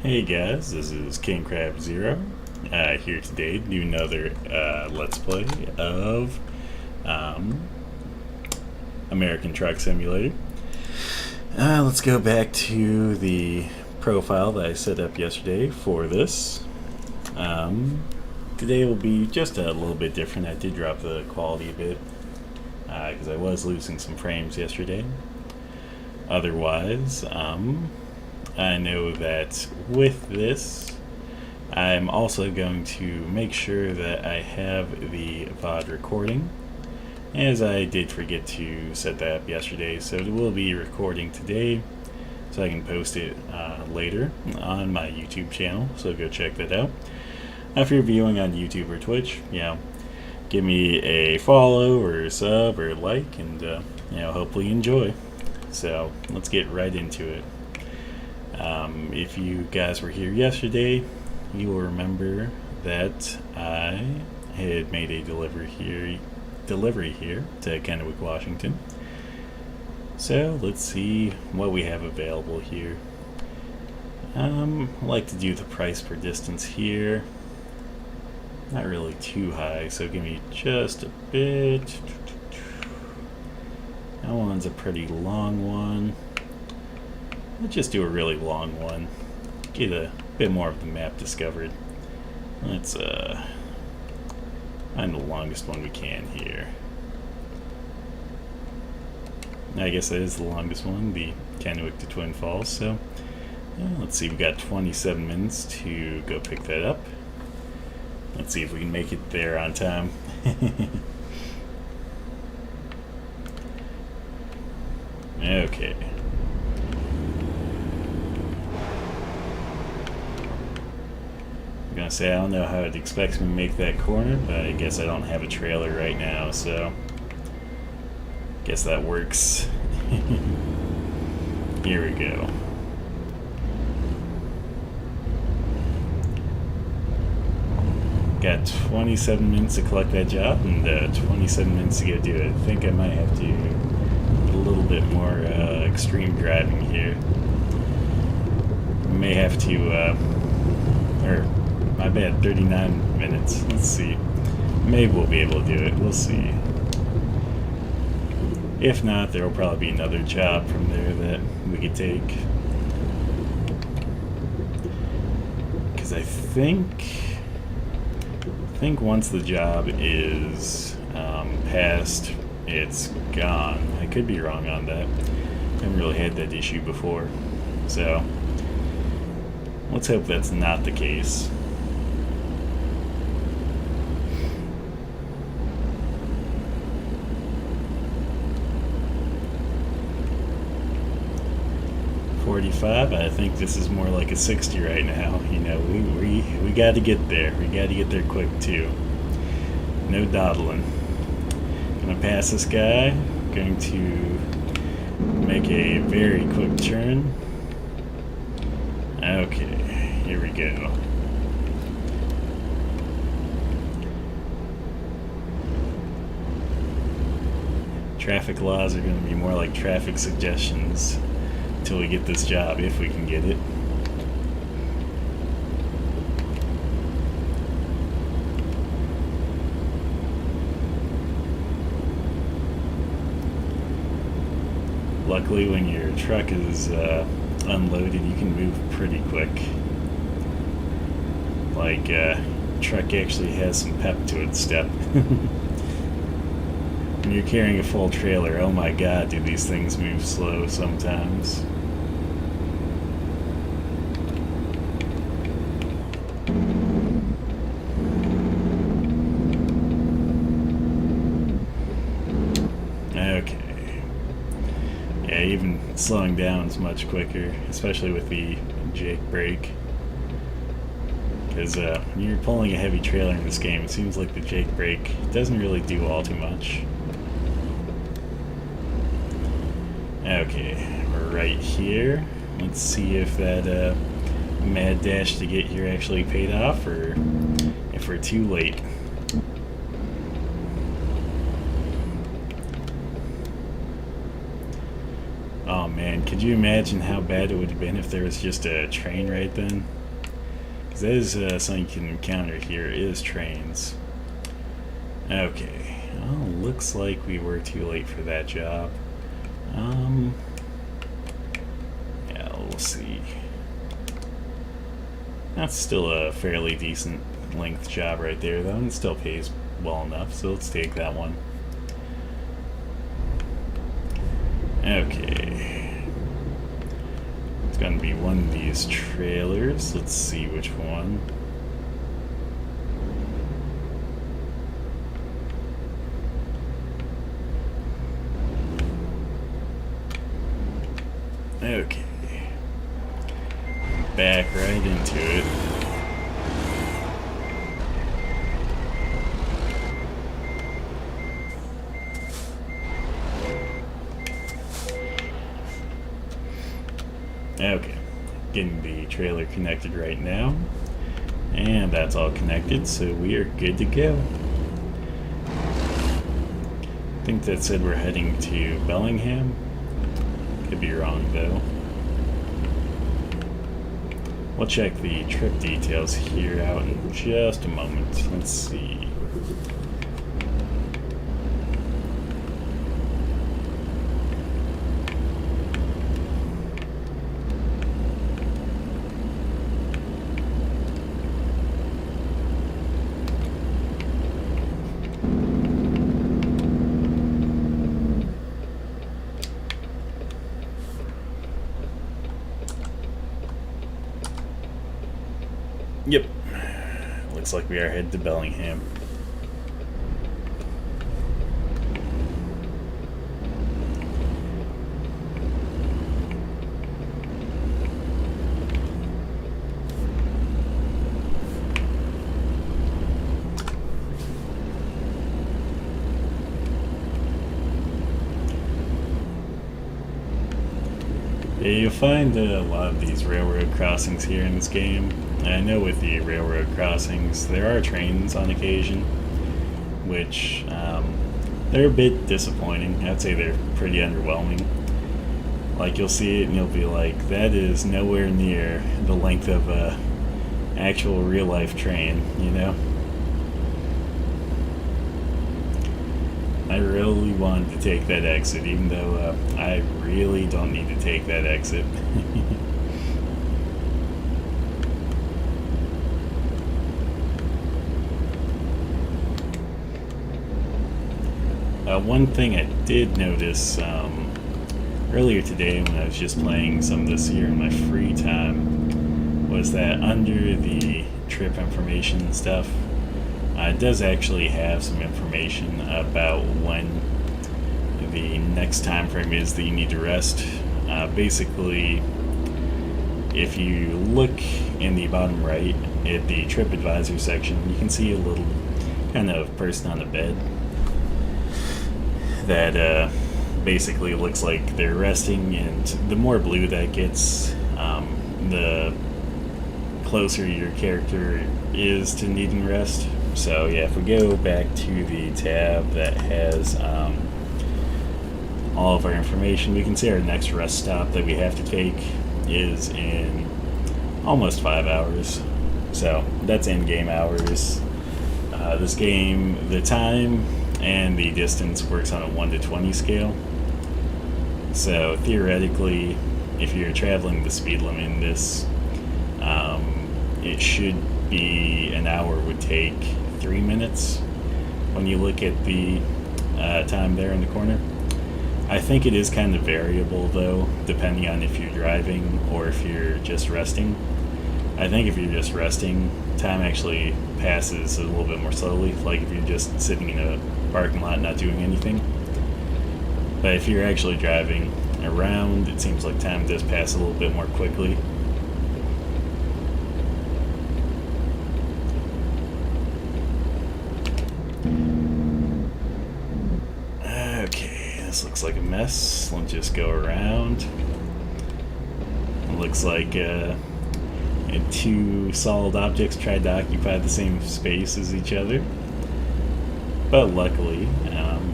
Hey guys, this is King Crab Zero here today to do another Let's Play of um, American Truck Simulator. Let's go back to the profile that I set up yesterday for this. Today will be just a little bit different. I did drop the quality a bit because I was losing some frames yesterday. Otherwise, I know that with this, I'm also going to make sure that I have the VOD recording, as I did forget to set that up yesterday, so it will be recording today, so I can post it later on my YouTube channel, so go check that out. If you're viewing on YouTube or Twitch, give me a follow or a sub or a like, and hopefully enjoy. So let's get right into it. If you guys were here yesterday, you will remember that I had made a delivery here to Kennewick, Washington. So let's see what we have available here. I like to do the price per distance here. Not really too high, so give me just a bit. That one's a pretty long one. Let's just do a really long one. Get a bit more of the map discovered. Let's find the longest one we can here. I guess that is the longest one, the Kennewick to Twin Falls. So let's see, we've got 27 minutes to go pick that up. Let's see if we can make it there on time. Okay. I'm gonna say I don't know how it expects me to make that corner, but I guess I don't have a trailer right now, so guess that works. Here we go. Got 27 minutes to collect that job and 27 minutes to go do it. I think I might have to do a little bit more extreme driving here. May have to, my bad, 39 minutes. Let's see. Maybe we'll be able to do it. We'll see. If not, there will probably be another job from there that we could take. Because I think once the job is passed, it's gone. I could be wrong on that. I haven't really had that issue before. So, let's hope that's not the case. I think this is more like a 60 right now. You know, we got to get there. We got to get there quick too. No dawdling. Gonna pass this guy. Going to make a very quick turn. Okay, here we go. Traffic laws are going to be more like traffic suggestions until we get this job, if we can get it. Luckily, when your truck is unloaded, you can move pretty quick. Like, truck actually has some pep to its step. When you're carrying a full trailer, oh my god, do these things move slow sometimes. Okay. Yeah, even slowing down is much quicker, especially with the Jake brake. Because when you're pulling a heavy trailer in this game, it seems like the Jake brake doesn't really do all too much. Okay, we're right here. Let's see if that mad dash to get here actually paid off, or if we're too late. Oh man, could you imagine how bad it would have been if there was just a train right then? Because that is something you can encounter here, is trains. Okay, well, looks like we were too late for that job. Yeah, we'll see. That's still a fairly decent length job right there, though, and it still pays well enough, so let's take that one. Okay. It's gonna be one of these trailers. Let's see which one. Okay. Back right into it. Okay. Getting the trailer connected right now. And that's all connected, so we are good to go. I think that said we're heading to Bellingham. Could be wrong though. We'll check the trip details here out in just a moment. Let's see. Yep. Looks like we are headed to Bellingham. Yeah, you'll find a lot of these railroad crossings here in this game. I know with the railroad crossings, there are trains on occasion, which they're a bit disappointing. I'd say they're pretty underwhelming. Like, you'll see it and you'll be like, that is nowhere near the length of a actual real-life train, you know? I really wanted to take that exit, even though I really don't need to take that exit. One thing I did notice earlier today when I was just playing some of this here in my free time was that under the trip information stuff, it does actually have some information about when the next time frame is that you need to rest. Basically, if you look in the bottom right at the TripAdvisor section, you can see a little kind of person on a bed that basically looks like they're resting, and the more blue that gets, the closer your character is to needing rest. So yeah, if we go back to the tab that has all of our information, we can see our next rest stop that we have to take is in almost 5 hours. So that's in-game hours. This game, the time and the distance works on a 1 to 20 scale. So theoretically, if you're traveling the speed limit in this, it should be an hour would take 3 minutes when you look at the time there in the corner. I think it is kind of variable though, depending on if you're driving or if you're just resting. I think if you're just resting, time actually passes a little bit more slowly, like if you're just sitting in a parking lot not doing anything. But if you're actually driving around, it seems like time does pass a little bit more quickly. Okay, this looks like a mess. Let's just go around. It looks like two solid objects tried to occupy the same space as each other. But luckily,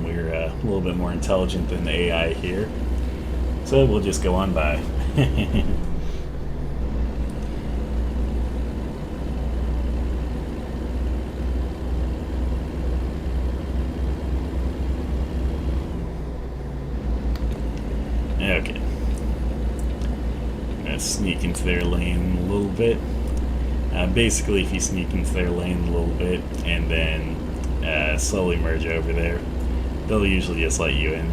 we're a little bit more intelligent than the AI here. So we'll just go on by. Okay. I'm gonna sneak into their lane a little bit. Basically, if you sneak into their lane a little bit and then slowly merge over there, they'll usually just let you in.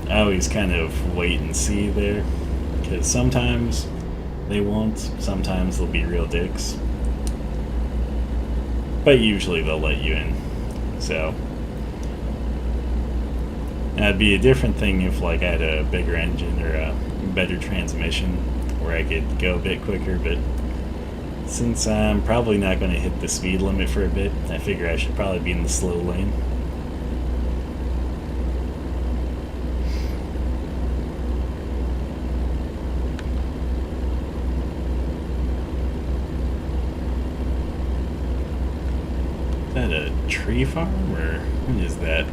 I always kind of wait and see there, because sometimes they won't, sometimes they'll be real dicks. But usually they'll let you in. So that'd be a different thing if like I had a bigger engine or a better transmission where I could go a bit quicker, but since I'm probably not going to hit the speed limit for a bit, I figure I should probably be in the slow lane. Is that a tree farm, or what is that?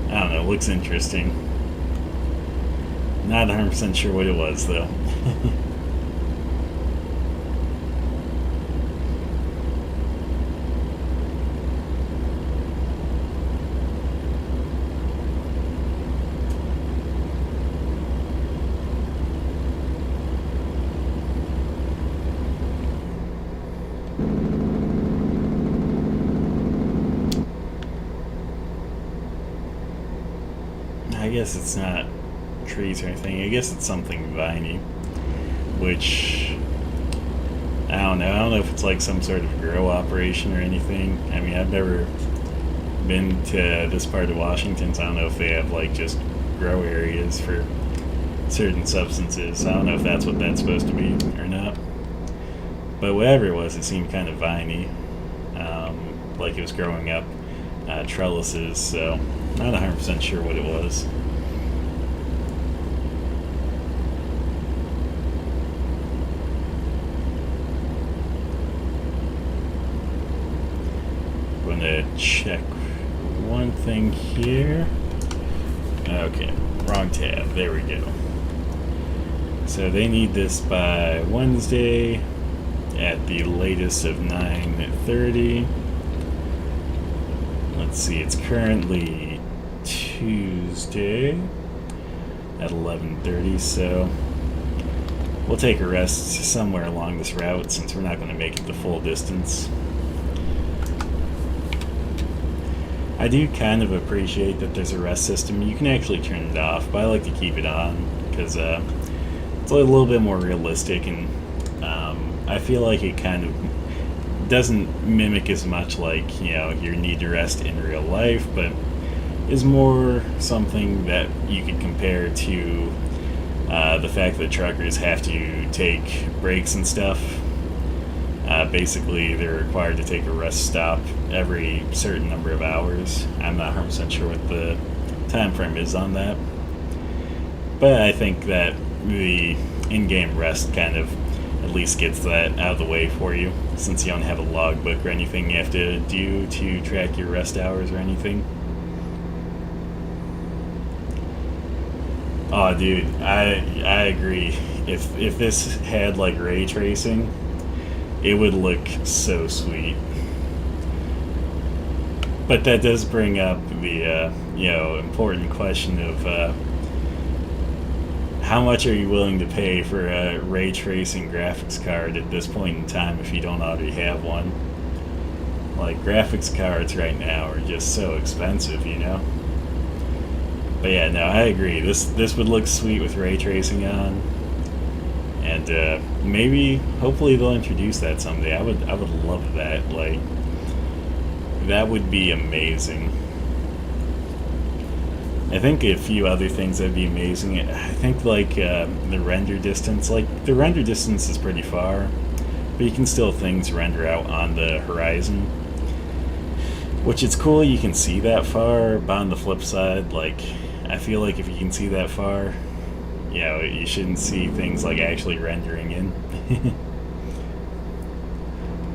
I don't know, it looks interesting. Not 100% sure what it was, though. I guess it's not trees or anything. I guess it's something viney, which I don't know. I don't know if it's like some sort of grow operation or anything. I mean, I've never been to this part of Washington, so I don't know if they have like just grow areas for certain substances. I don't know if that's what that's supposed to be or not. But whatever it was, it seemed kind of viney, like it was growing up trellises. So not 100% sure what it was. I'm gonna check one thing here. Okay, wrong tab. There we go. So they need this by Wednesday at the latest of 9:30. Let's see, it's currently Tuesday at 11:30, so we'll take a rest somewhere along this route since we're not going to make it the full distance. I do kind of appreciate that there's a rest system. You can actually turn it off, but I like to keep it on because it's a little bit more realistic, and I feel like it kind of doesn't mimic as much like, you know, your need to rest in real life, but is more something that you could compare to the fact that truckers have to take breaks and stuff. Basically, they're required to take a rest stop every certain number of hours. I'm not 100% sure what the time frame is on that, but I think that the in-game rest kind of at least gets that out of the way for you, since you don't have a logbook or anything you have to do to track your rest hours or anything. Oh, dude, I agree. If this had like ray tracing, it would look so sweet. But that does bring up the important question of how much are you willing to pay for a ray tracing graphics card at this point in time if you don't already have one? Like, graphics cards right now are just so expensive, you know? But yeah, no, I agree. This would look sweet with ray tracing on, and maybe, hopefully, they'll introduce that someday. I would love that. Like, that would be amazing. I think a few other things that'd be amazing. I think like the render distance. Like, the render distance is pretty far, but you can still things render out on the horizon, which is cool. You can see that far, but on the flip side, like, I feel like if you can see that far, you know, you shouldn't see things like actually rendering in.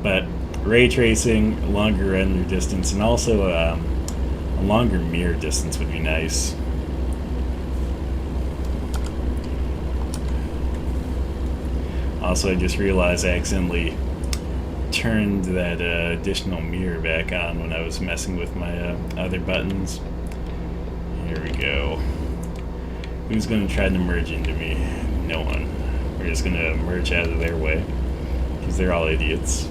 But ray tracing, longer render distance, and also a longer mirror distance would be nice. Also, I just realized I accidentally turned that additional mirror back on when I was messing with my other buttons. Here we go. Who's going to try to merge into me? No one. We're just going to merge out of their way, because they're all idiots.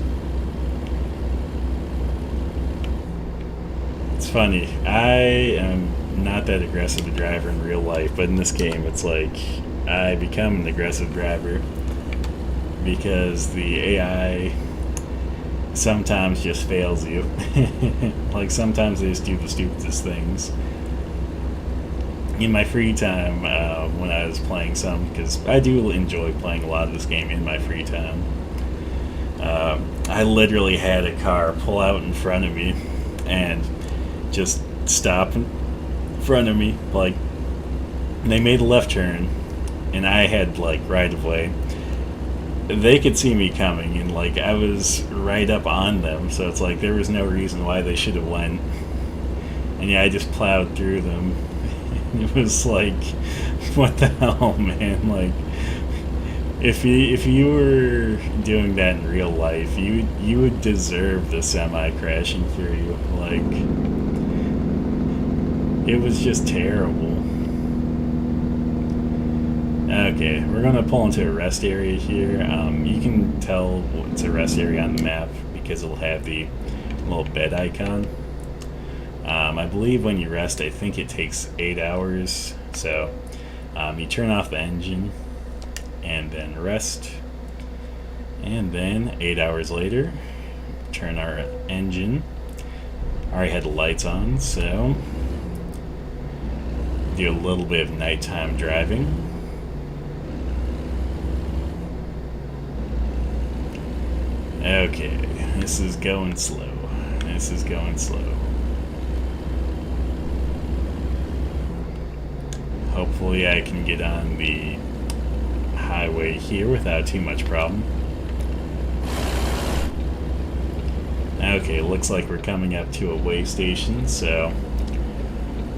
It's funny. I am not that aggressive a driver in real life, but in this game it's like I become an aggressive driver because the AI sometimes just fails you. Like sometimes they just do the stupidest things. In my free time, when I was playing some, because I do enjoy playing a lot of this game in my free time, I literally had a car pull out in front of me and just stop in front of me. Like, they made a left turn, and I had, like, right of way. They could see me coming, and, like, I was right up on them, so it's like there was no reason why they should have went. And yeah, I just plowed through them. It was like, what the hell, man? Like, if you were doing that in real life, you would deserve the semi crashing through you. Like, it was just terrible. Okay, we're gonna pull into a rest area here. You can tell it's a rest area on the map because it'll have the little bed icon. I believe when you rest, I think it takes 8 hours. So you turn off the engine and then rest, and then 8 hours later, turn our engine. Already had the lights on, so do a little bit of nighttime driving. Okay, this is going slow. This is going slow. Hopefully I can get on the highway here without too much problem. Okay, looks like we're coming up to a way station, so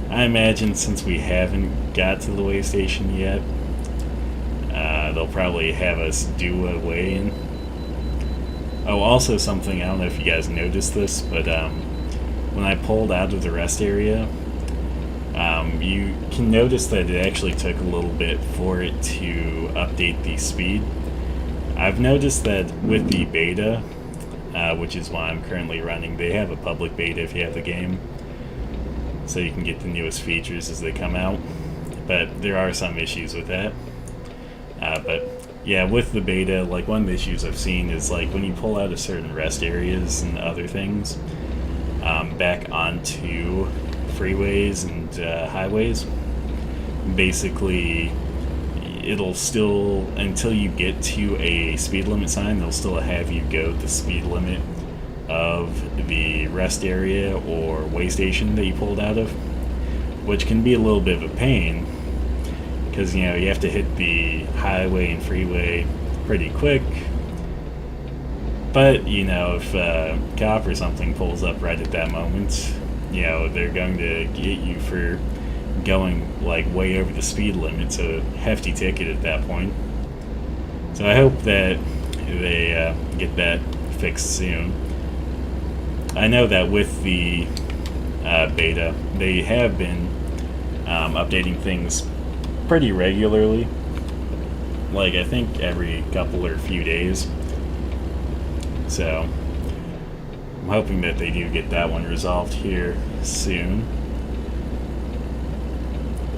I imagine since we haven't got to the way station yet, they'll probably have us do a weigh-in. Oh, also something, I don't know if you guys noticed this, but when I pulled out of the rest area, you can notice that it actually took a little bit for it to update the speed. I've noticed that with the beta, which is why I'm currently running, they have a public beta if you have the game, so you can get the newest features as they come out, but there are some issues with that. But yeah, with the beta, like one of the issues I've seen is like when you pull out of certain rest areas and other things back onto freeways and highways, basically it'll still, until you get to a speed limit sign, they'll still have you go the speed limit of the rest area or way station that you pulled out of, which can be a little bit of a pain because, you know, you have to hit the highway and freeway pretty quick. But, you know, if a cop or something pulls up right at that moment, you know, they're going to get you for going, like, way over the speed limit, so hefty ticket at that point. So I hope that they get that fixed soon. I know that with the beta, they have been updating things pretty regularly, like I think every couple or few days. So I'm hoping that they do get that one resolved here soon.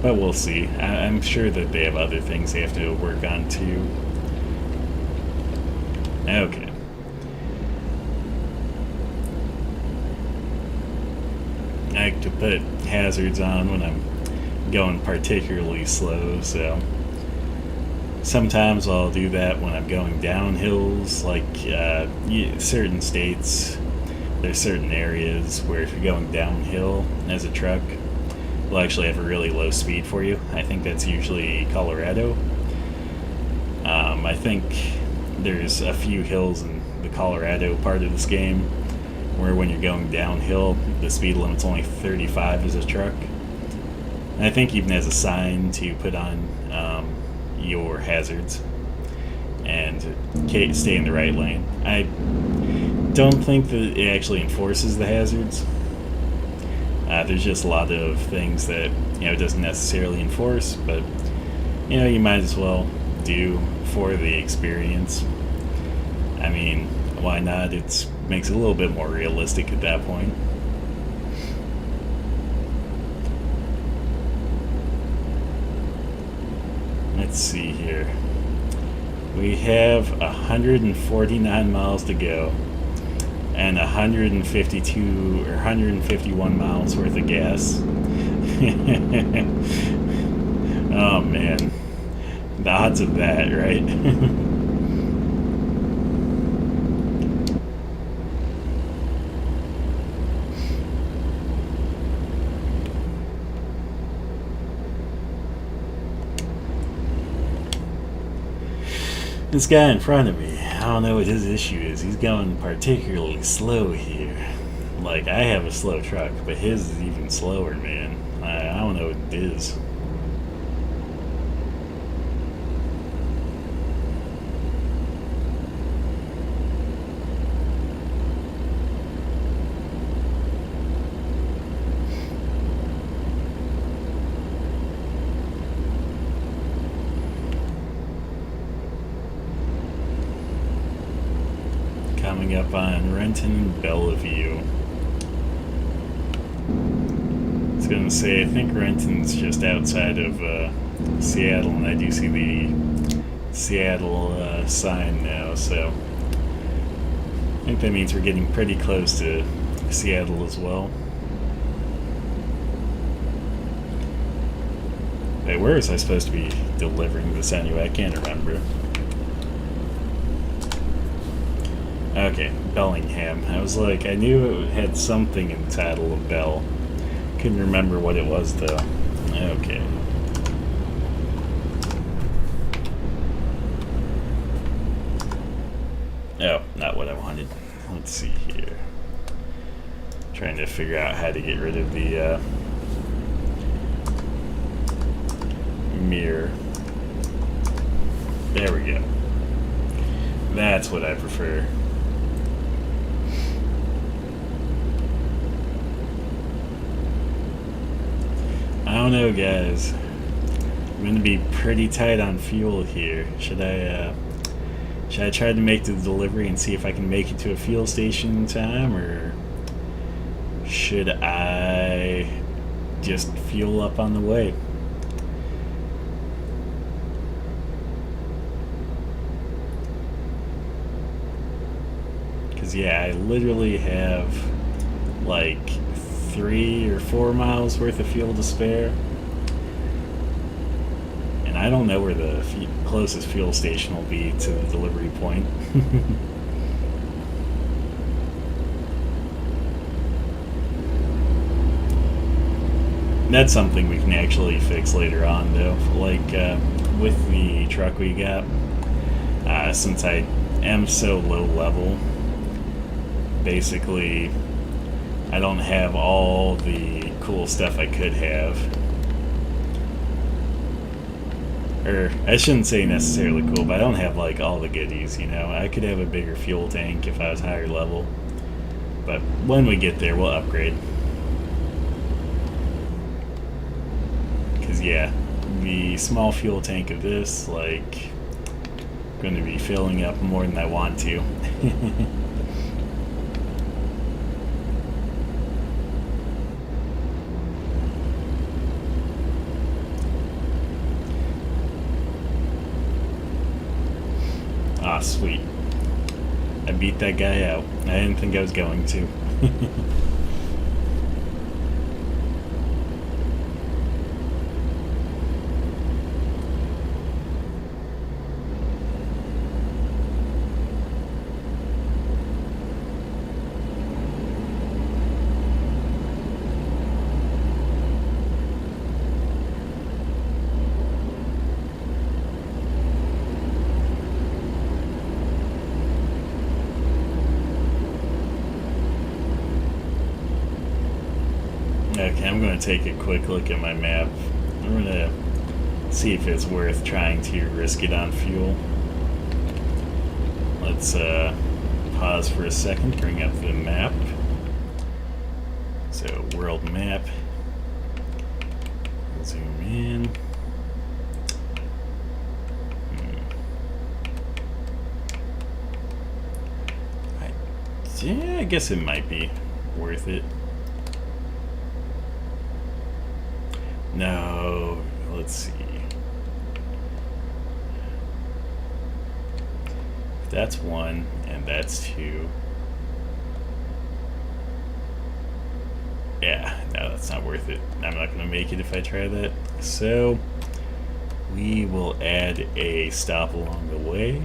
But we'll see. I'm sure that they have other things they have to work on too. Okay. I like to put hazards on when I'm going particularly slow, so sometimes I'll do that when I'm going down hills, like certain states, there's certain areas where if you're going downhill as a truck, will actually have a really low speed for you. I think that's usually Colorado. I think there's a few hills in the Colorado part of this game where when you're going downhill, the speed limit's only 35 as a truck. And I think even as a sign to put on your hazards. and stay in the right lane. I don't think that it actually enforces the hazards. There's just a lot of things that it doesn't necessarily enforce, but you might as well do for the experience. I mean, why not? It makes it a little bit more realistic at that point. Let's see here. We have 149 miles to go and 152 or 151 miles worth of gas. Oh man, the odds of that, right? This guy in front of me, I don't know what his issue is. He's going particularly slow here. Like, I have a slow truck, but his is even slower, man. I don't know what it is. Coming up on Renton and Bellevue. I was going to say, I think Renton's just outside of Seattle, and I do see the Seattle sign now, so I think that means we're getting pretty close to Seattle as well. Wait, where was I supposed to be delivering this anyway? I can't remember. Okay, Bellingham. I was like, I knew it had something in the title of Bell. Couldn't remember what it was, though. Okay. Oh, not what I wanted. Let's see here. Trying to figure out how to get rid of the mirror. There we go. That's what I prefer. I don't know, guys. I'm gonna be pretty tight on fuel here. Should I try to make the delivery and see if I can make it to a fuel station in time, or should I just fuel up on the way? Because yeah, I literally have like 3 or 4 miles worth of fuel to spare, and I don't know where the closest fuel station will be to the delivery point. That's something we can actually fix later on, though. Like with the truck we got, since I am so low level, basically I don't have all the cool stuff I could have. Or, I shouldn't say necessarily cool, but I don't have like all the goodies, I could have a bigger fuel tank if I was higher level. But when we get there, we'll upgrade. Because yeah, the small fuel tank of this, like, going to be filling up more than I want to. Ah, sweet. I beat that guy out. I didn't think I was going to. Okay, I'm going to take a quick look at my map. I'm going to see if it's worth trying to risk it on fuel. let's pause for a second, bring up the map. So, world map. Zoom in. Yeah, I guess it might be worth it. No, let's see. That's 1, and that's 2. Yeah, no, that's not worth it. I'm not going to make it if I try that. So, we will add a stop along the way.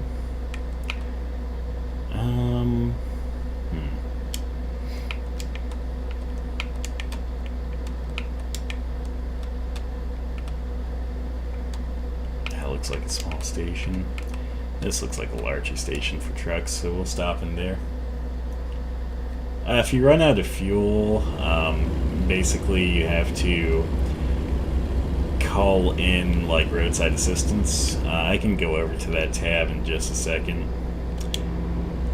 That looks like a small station. This looks like a larger station for trucks, so we'll stop in there. If you run out of fuel, basically you have to call in like roadside assistance. I can go over to that tab in just a second.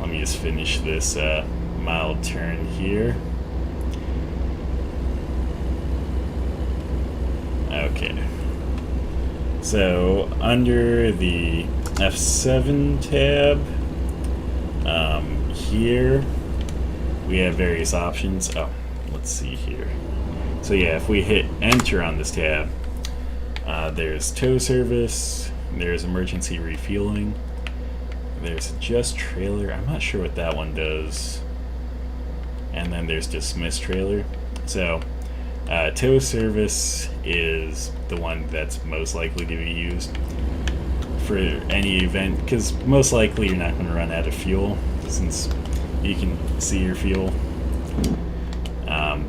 Let me just finish this mild turn here. Okay. So under the F7 tab, here we have various options. Oh, let's see here. So yeah, if we hit enter on this tab, there's tow service, there's emergency refueling, there's adjust trailer. I'm not sure what that one does. And then there's dismiss trailer. So tow service is the one that's most likely to be used for any event, because most likely you're not going to run out of fuel since you can see your fuel.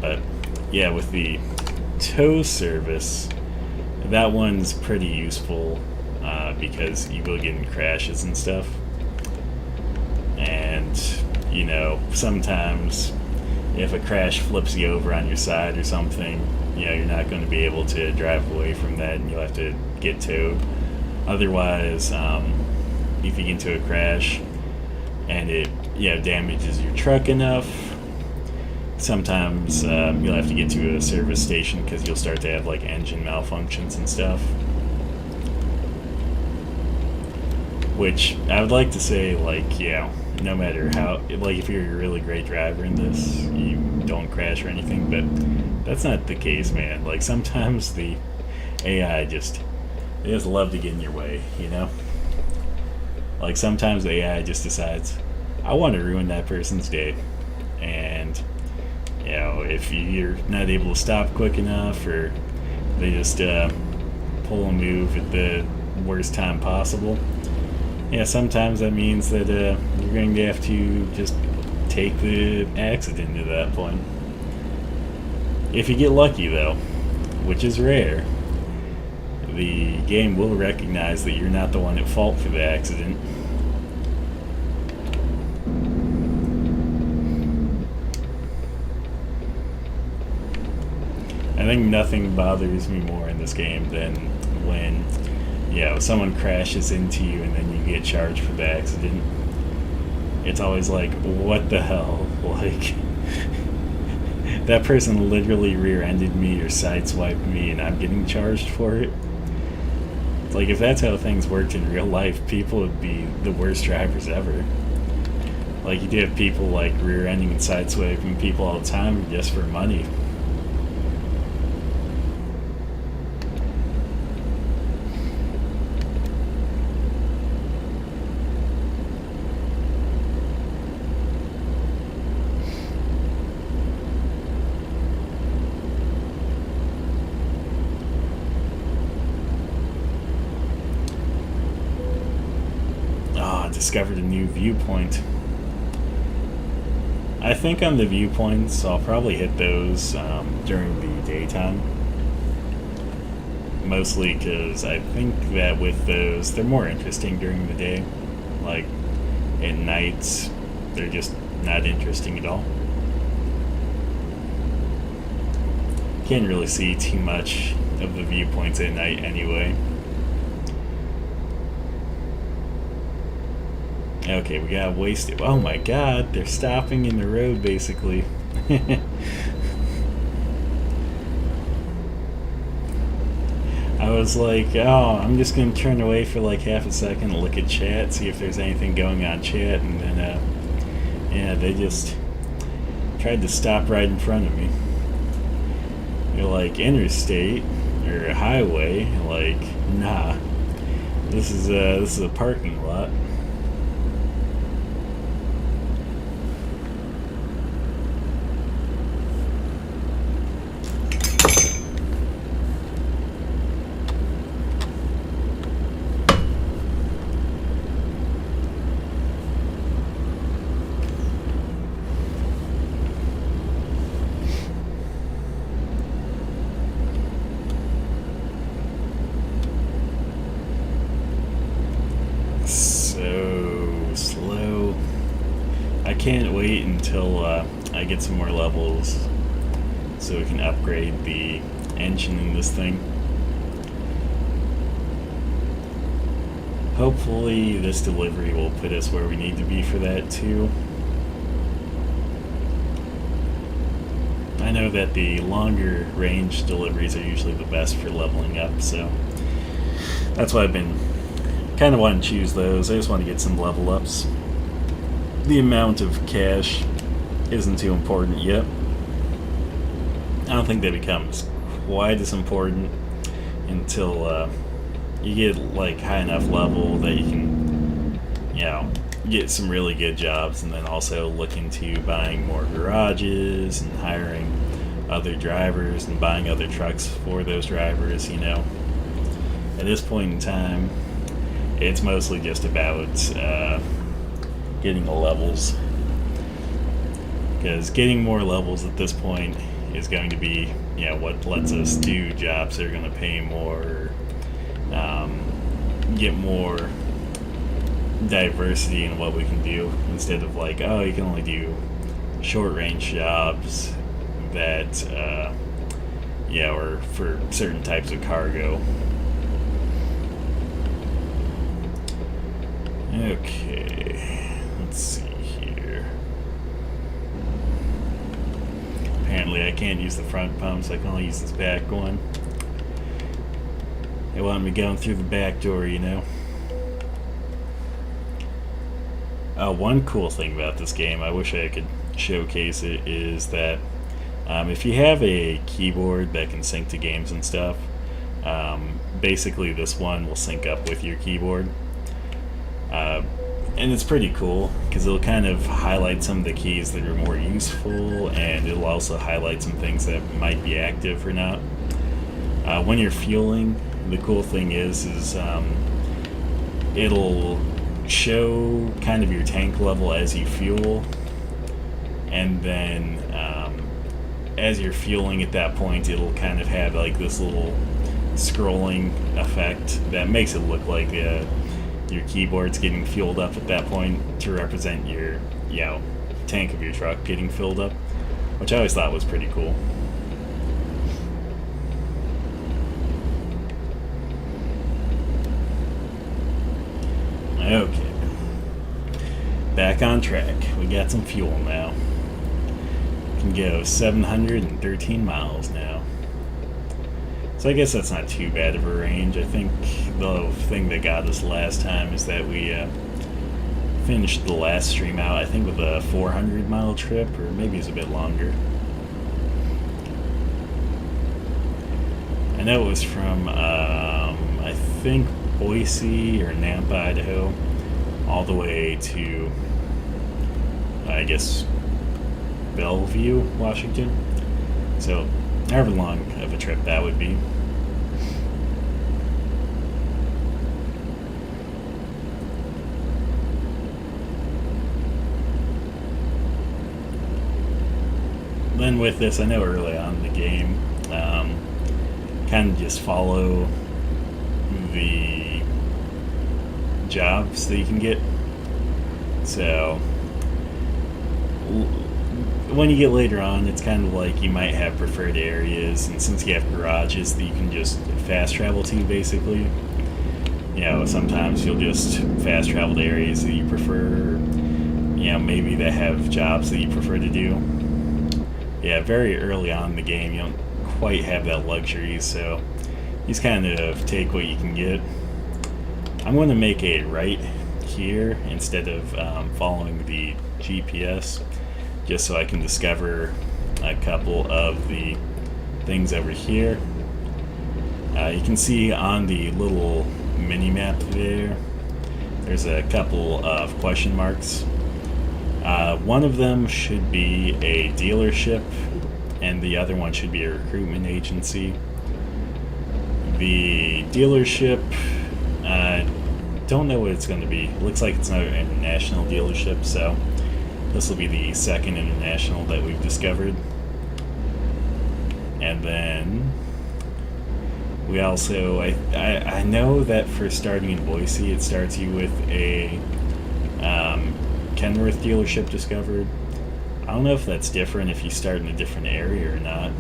But yeah, with the tow service, that one's pretty useful because you will get in crashes and stuff. And, you know, sometimes if a crash flips you over on your side or something, you know, you're not going to be able to drive away from that and you'll have to get towed. Otherwise, if you get into a crash and it, you know, damages your truck enough, sometimes you'll have to get to a service station because you'll start to have like engine malfunctions and stuff. Which I would like to say, like, yeah, no matter how, like, if you're a really great driver in this, you don't crash or anything, but that's not the case, man. Like, sometimes the AI they just love to get in your way, you know? Like, sometimes the AI just decides, I want to ruin that person's day. And, you know, if you're not able to stop quick enough, or they just pull a move at the worst time possible, yeah, sometimes that means that you're going to have to just take the accident at that point. If you get lucky, though, which is rare, the game will recognize that you're not the one at fault for the accident. I think nothing bothers me more in this game than when, you know, someone crashes into you and then you get charged for the accident. It's always like, what the hell? Like, that person literally rear-ended me or sideswiped me and I'm getting charged for it. Like, if that's how things worked in real life, people would be the worst drivers ever. Like, you do have people like rear-ending and sideswiping people all the time just for money. Discovered a new viewpoint. I think on the viewpoints, I'll probably hit those during the daytime. Mostly because I think that with those, they're more interesting during the day. Like, at night, they're just not interesting at all. Can't really see too much of the viewpoints at night anyway. Okay, we got wasted. Oh my god, they're stopping in the road basically. I was like, oh, I'm just gonna turn away for like half a second and look at chat, see if there's anything going on chat, and then, yeah, they just tried to stop right in front of me. They're like, interstate or highway, like, nah, this is a parking lot. Can't wait until I get some more levels so we can upgrade the engine in this thing. Hopefully this delivery will put us where we need to be for that too. I know that the longer range deliveries are usually the best for leveling up, so that's why I've been kind of wanting to choose those. I just want to get some level ups. The amount of cash isn't too important yet. I don't think that becomes quite as important until you get like high enough level that you can, get some really good jobs, and then also look into buying more garages and hiring other drivers and buying other trucks for those drivers. At this point in time, it's mostly just about getting the levels, because getting more levels at this point is going to be what lets us do jobs that are going to pay more, get more diversity in what we can do, instead of like, oh, you can only do short range jobs that or for certain types of cargo. Okay, let's see here. Apparently I can't use the front pumps, I can only use this back one. They want me going through the back door, One cool thing about this game, I wish I could showcase it, is that if you have a keyboard that can sync to games and stuff, basically this one will sync up with your keyboard. And it's pretty cool because it'll kind of highlight some of the keys that are more useful, and it'll also highlight some things that might be active or not. When you're fueling, the cool thing is it'll show kind of your tank level as you fuel, and then as you're fueling at that point, it'll kind of have like this little scrolling effect that makes it look like your keyboard's getting fueled up at that point, to represent your tank of your truck getting filled up, which I always thought was pretty cool. Okay, back on track. We got some fuel now. Can go 713 miles now. So I guess that's not too bad of a range. I think the thing that got us last time is that we finished the last stream out, I think, with a 400-mile trip, or maybe it's a bit longer. I know it was from, I think, Boise or Nampa, Idaho, all the way to, I guess, Bellevue, Washington. So, however long of a trip that would be. Then with this, I know early on in the game, kind of just follow the jobs that you can get. So when you get later on, it's kind of like you might have preferred areas, and since you have garages that you can just fast travel to, basically, Sometimes you'll just fast travel to areas that you prefer, maybe that have jobs that you prefer to do. Yeah, very early on in the game, you don't quite have that luxury, so you just kind of take what you can get. I'm going to make a right here instead of following the GPS, just so I can discover a couple of the things over here. You can see on the little mini map there's a couple of question marks. One of them should be a dealership, and the other one should be a recruitment agency. The dealership, don't know what it's going to be. It looks like it's another international dealership, so this will be the second international that we've discovered. And then we also, I know that for starting in Boise, it starts you with a Kenworth dealership discovered. I don't know if that's different if you start in a different area or not,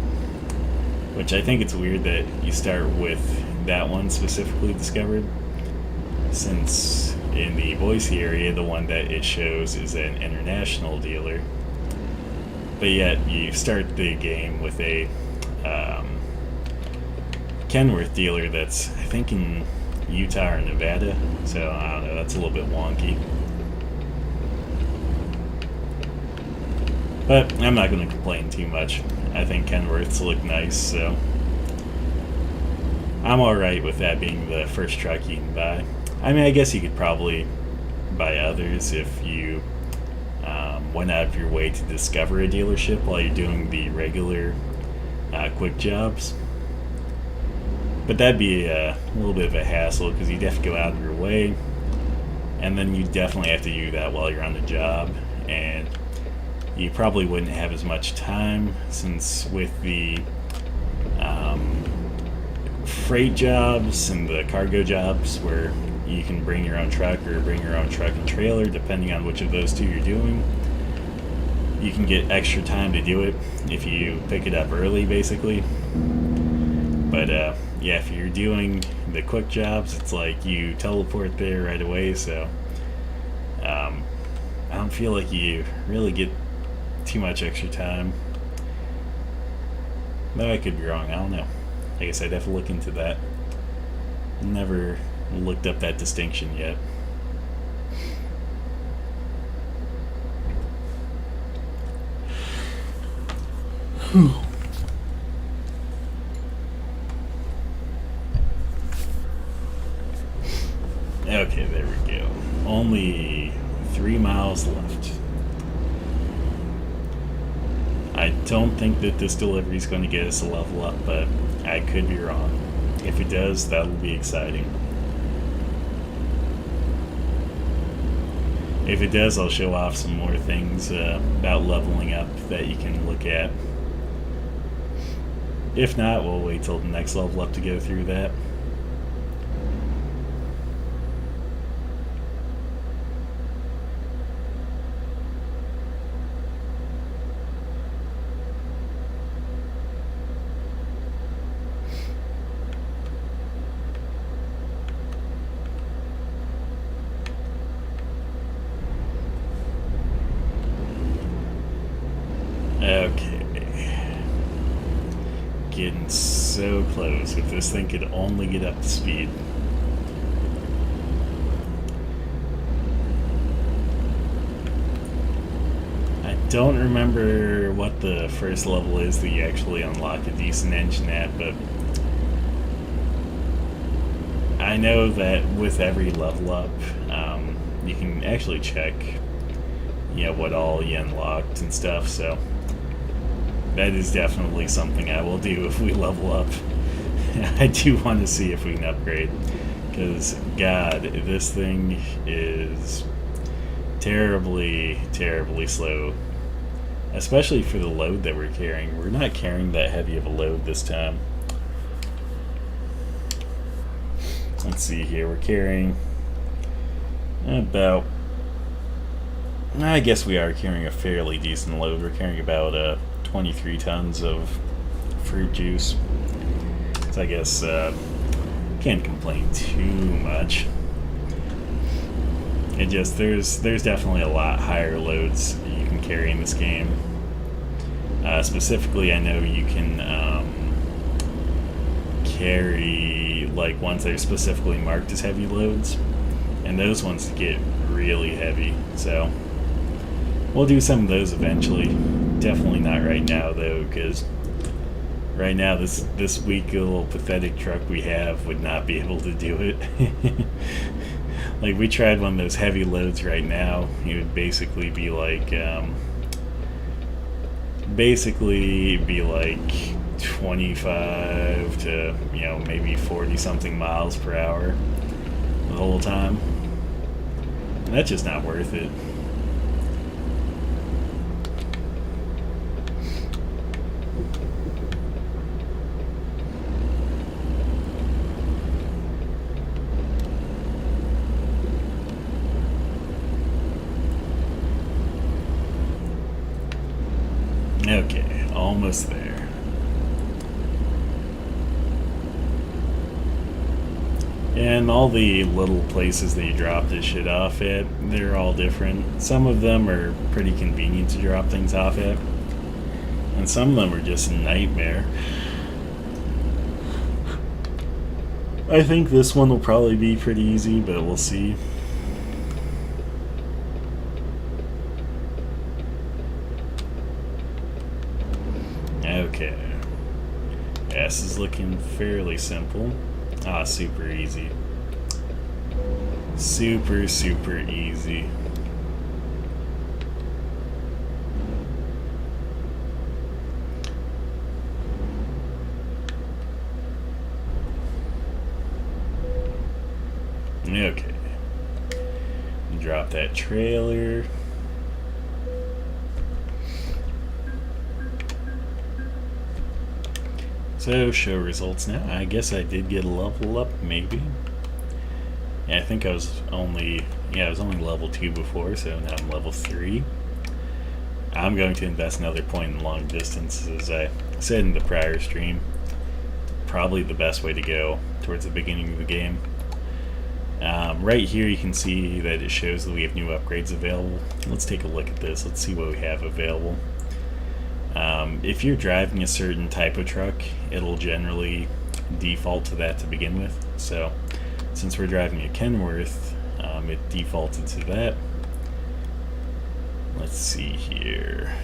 which I think it's weird that you start with that one specifically discovered, since in the Boise area the one that it shows is an international dealer, but yet you start the game with a Kenworth dealer that's, I think, in Utah or Nevada, so I don't know, that's a little bit wonky. But I'm not going to complain too much. I think Kenworths look nice, so I'm alright with that being the first truck you can buy. I mean, I guess you could probably buy others if you went out of your way to discover a dealership while you're doing the regular quick jobs. But that'd be a little bit of a hassle because you'd have to go out of your way, and then you definitely have to do that while you're on the job, and you probably wouldn't have as much time, since with the freight jobs and the cargo jobs where you can bring your own truck or bring your own truck and trailer, depending on which of those two you're doing, you can get extra time to do it if you pick it up early, basically. But yeah, if you're doing the quick jobs, it's like you teleport there right away, so I don't feel like you really get too much extra time. But I could be wrong, I don't know. I guess I'd have to look into that. Never looked up that distinction yet. Okay, there we go. Only 3 miles left. I don't think that this delivery is going to get us a level up, but I could be wrong. If it does, that'll be exciting. If it does, I'll show off some more things about leveling up that you can look at. If not, we'll wait till the next level up to go through that. Okay. Getting so close. If this thing could only get up to speed. I don't remember what the first level is that you actually unlock a decent engine at, but I know that with every level up, you can actually check, what all you unlocked and stuff, so that is definitely something I will do if we level up. I do want to see if we can upgrade, because God, this thing is terribly, terribly slow, especially for the load that we're carrying. We're not carrying that heavy of a load this time. Let's see here, we're carrying about, I guess we are carrying a fairly decent load. We're carrying about 23 tons of fruit juice. So I guess can't complain too much. It just there's definitely a lot higher loads you can carry in this game. Specifically, I know you can carry like ones that are specifically marked as heavy loads, and those ones get really heavy. So we'll do some of those eventually. Definitely not right now though, because right now this weak little pathetic truck we have would not be able to do it. Like, we tried one of those heavy loads right now, it would basically be like 25 to, maybe 40 something miles per hour the whole time. And that's just not worth it. Okay, almost there. And all the little places that you drop this shit off at, they're all different. Some of them are pretty convenient to drop things off at, and some of them are just a nightmare. I think this one will probably be pretty easy, but we'll see. Okay. Yeah, this is looking fairly simple. Super easy. Super, super easy. Okay. Drop that trailer. So, show results now. I guess I did get a level up, maybe. Yeah, I think I was only level 2 before, so now I'm level 3. I'm going to invest another point in long distance, as I said in the prior stream. Probably the best way to go towards the beginning of the game. Right here you can see that it shows that we have new upgrades available. Let's take a look at this. Let's see what we have available. If you're driving a certain type of truck, it'll generally default to that to begin with. So, since we're driving a Kenworth, it defaulted to that. Let's see here.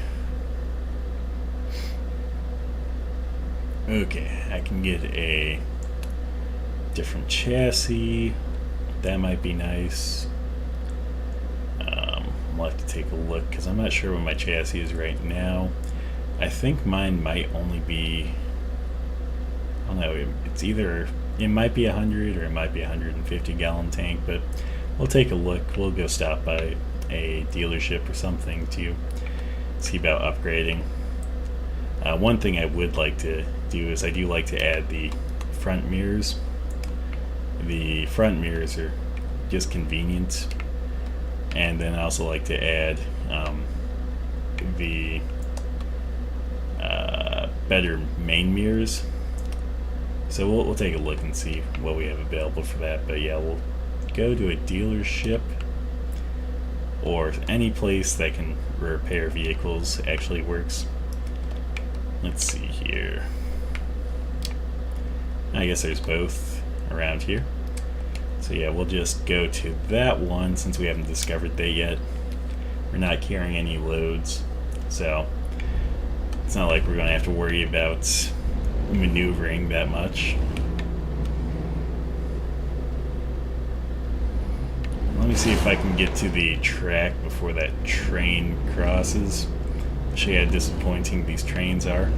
Okay, I can get a different chassis. That might be nice. I'll have to take a look, because I'm not sure what my chassis is right now. I think mine might only be, I don't know, it's either, it might be 100 or it might be a 150 gallon tank, but we'll take a look. We'll go stop by a dealership or something to see about upgrading. One thing I would like to do is I do like to add the front mirrors. The front mirrors are just convenient, and then I also like to add the better main mirrors. So we'll take a look and see what we have available for that. But yeah, we'll go to a dealership or any place that can repair vehicles actually works. Let's see here. I guess there's both around here. So yeah, we'll just go to that one since we haven't discovered that yet. We're not carrying any loads, so it's not like we're going to have to worry about maneuvering that much. Let me see if I can get to the track before that train crosses. Show you how disappointing these trains are.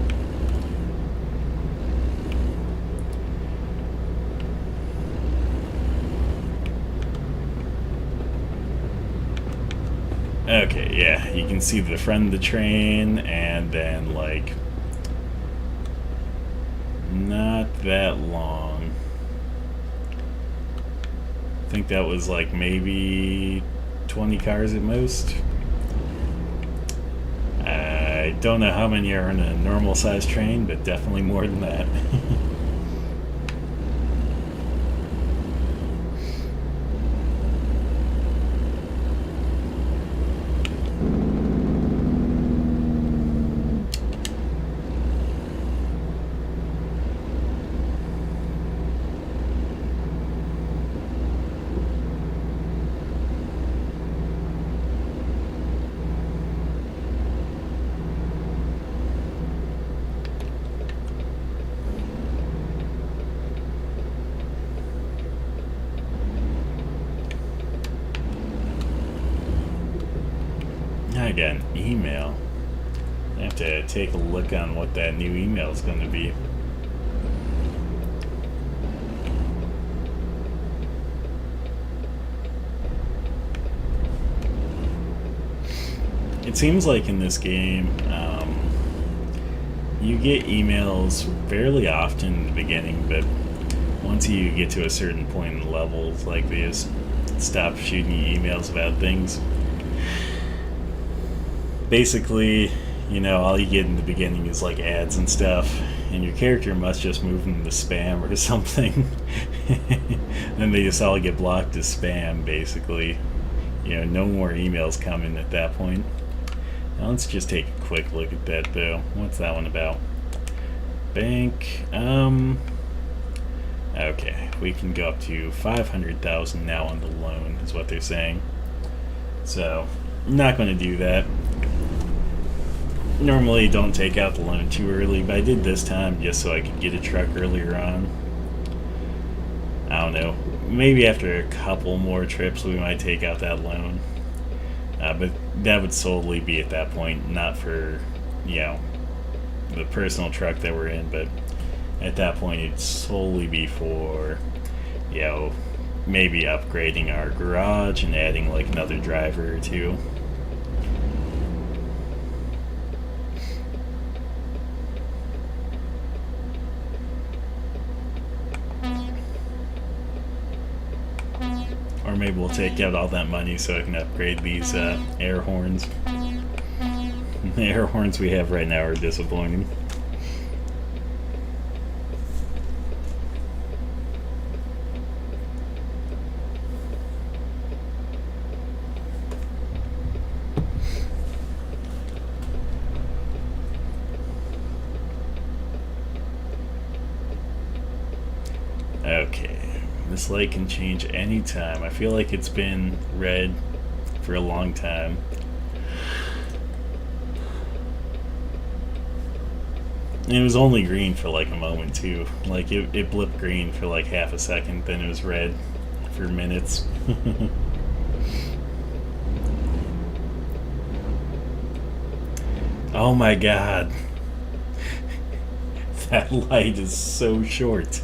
Okay, yeah, you can see the front of the train, and then, like, not that long. I think that was, like, maybe 20 cars at most. I don't know how many are in a normal-sized train, but definitely more than that. got an email. I have to take a look on what that new email is going to be. It seems like in this game, you get emails fairly often in the beginning, but once you get to a certain point in levels, like they just stop shooting you emails about things. Basically, all you get in the beginning is like ads and stuff, and your character must just move them to spam or something. Then they just all get blocked as spam, basically. No more emails coming at that point. Now let's just take a quick look at that, though. What's that one about? Bank. Okay, we can go up to 500,000 now on the loan, is what they're saying. So, I'm not going to do that. Normally, don't take out the loan too early, but I did this time just so I could get a truck earlier on. I don't know. Maybe after a couple more trips, we might take out that loan. But that would solely be at that point, not for, the personal truck that we're in, but at that point it'd solely be for, maybe upgrading our garage and adding like another driver or two. Or maybe we'll take out all that money so I can upgrade these air horns. The air horns we have right now are disappointing. Okay. This light can change any time. I feel like it's been red for a long time. And it was only green for like a moment too. Like it blipped green for like half a second, then it was red for minutes. Oh my god. That light is so short.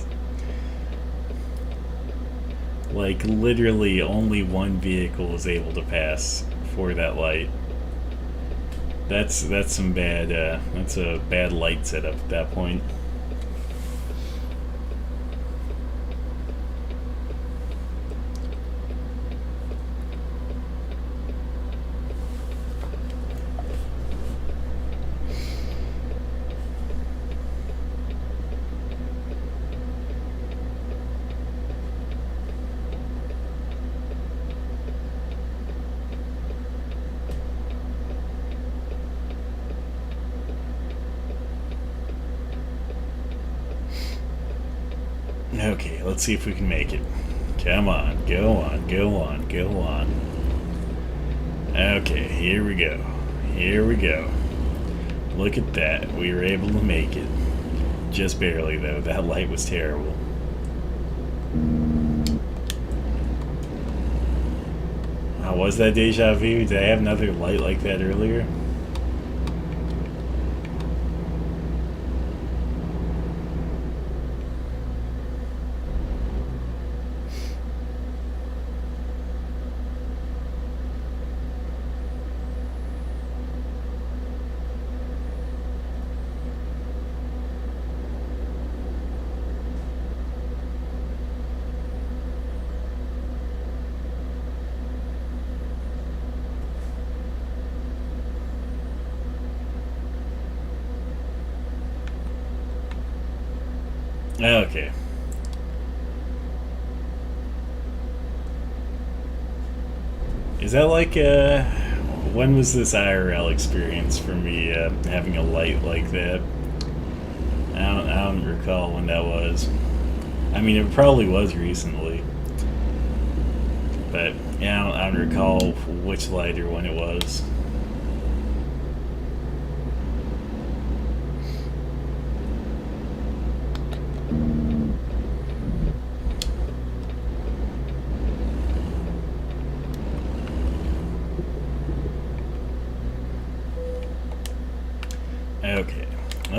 Like, literally only one vehicle is able to pass for that light. That's some bad, that's a bad light setup at that point. Okay, let's see if we can make it. Come on, go on, go on, go on. Okay, here we go. Here we go. Look at that. We were able to make it. Just barely, though. That light was terrible. Was that deja vu? Did I have another light like that earlier? Okay. Is that like when was this IRL experience for me having a light like that? I don't recall when that was. I mean, it probably was recently, but yeah, I don't recall which light or when it was.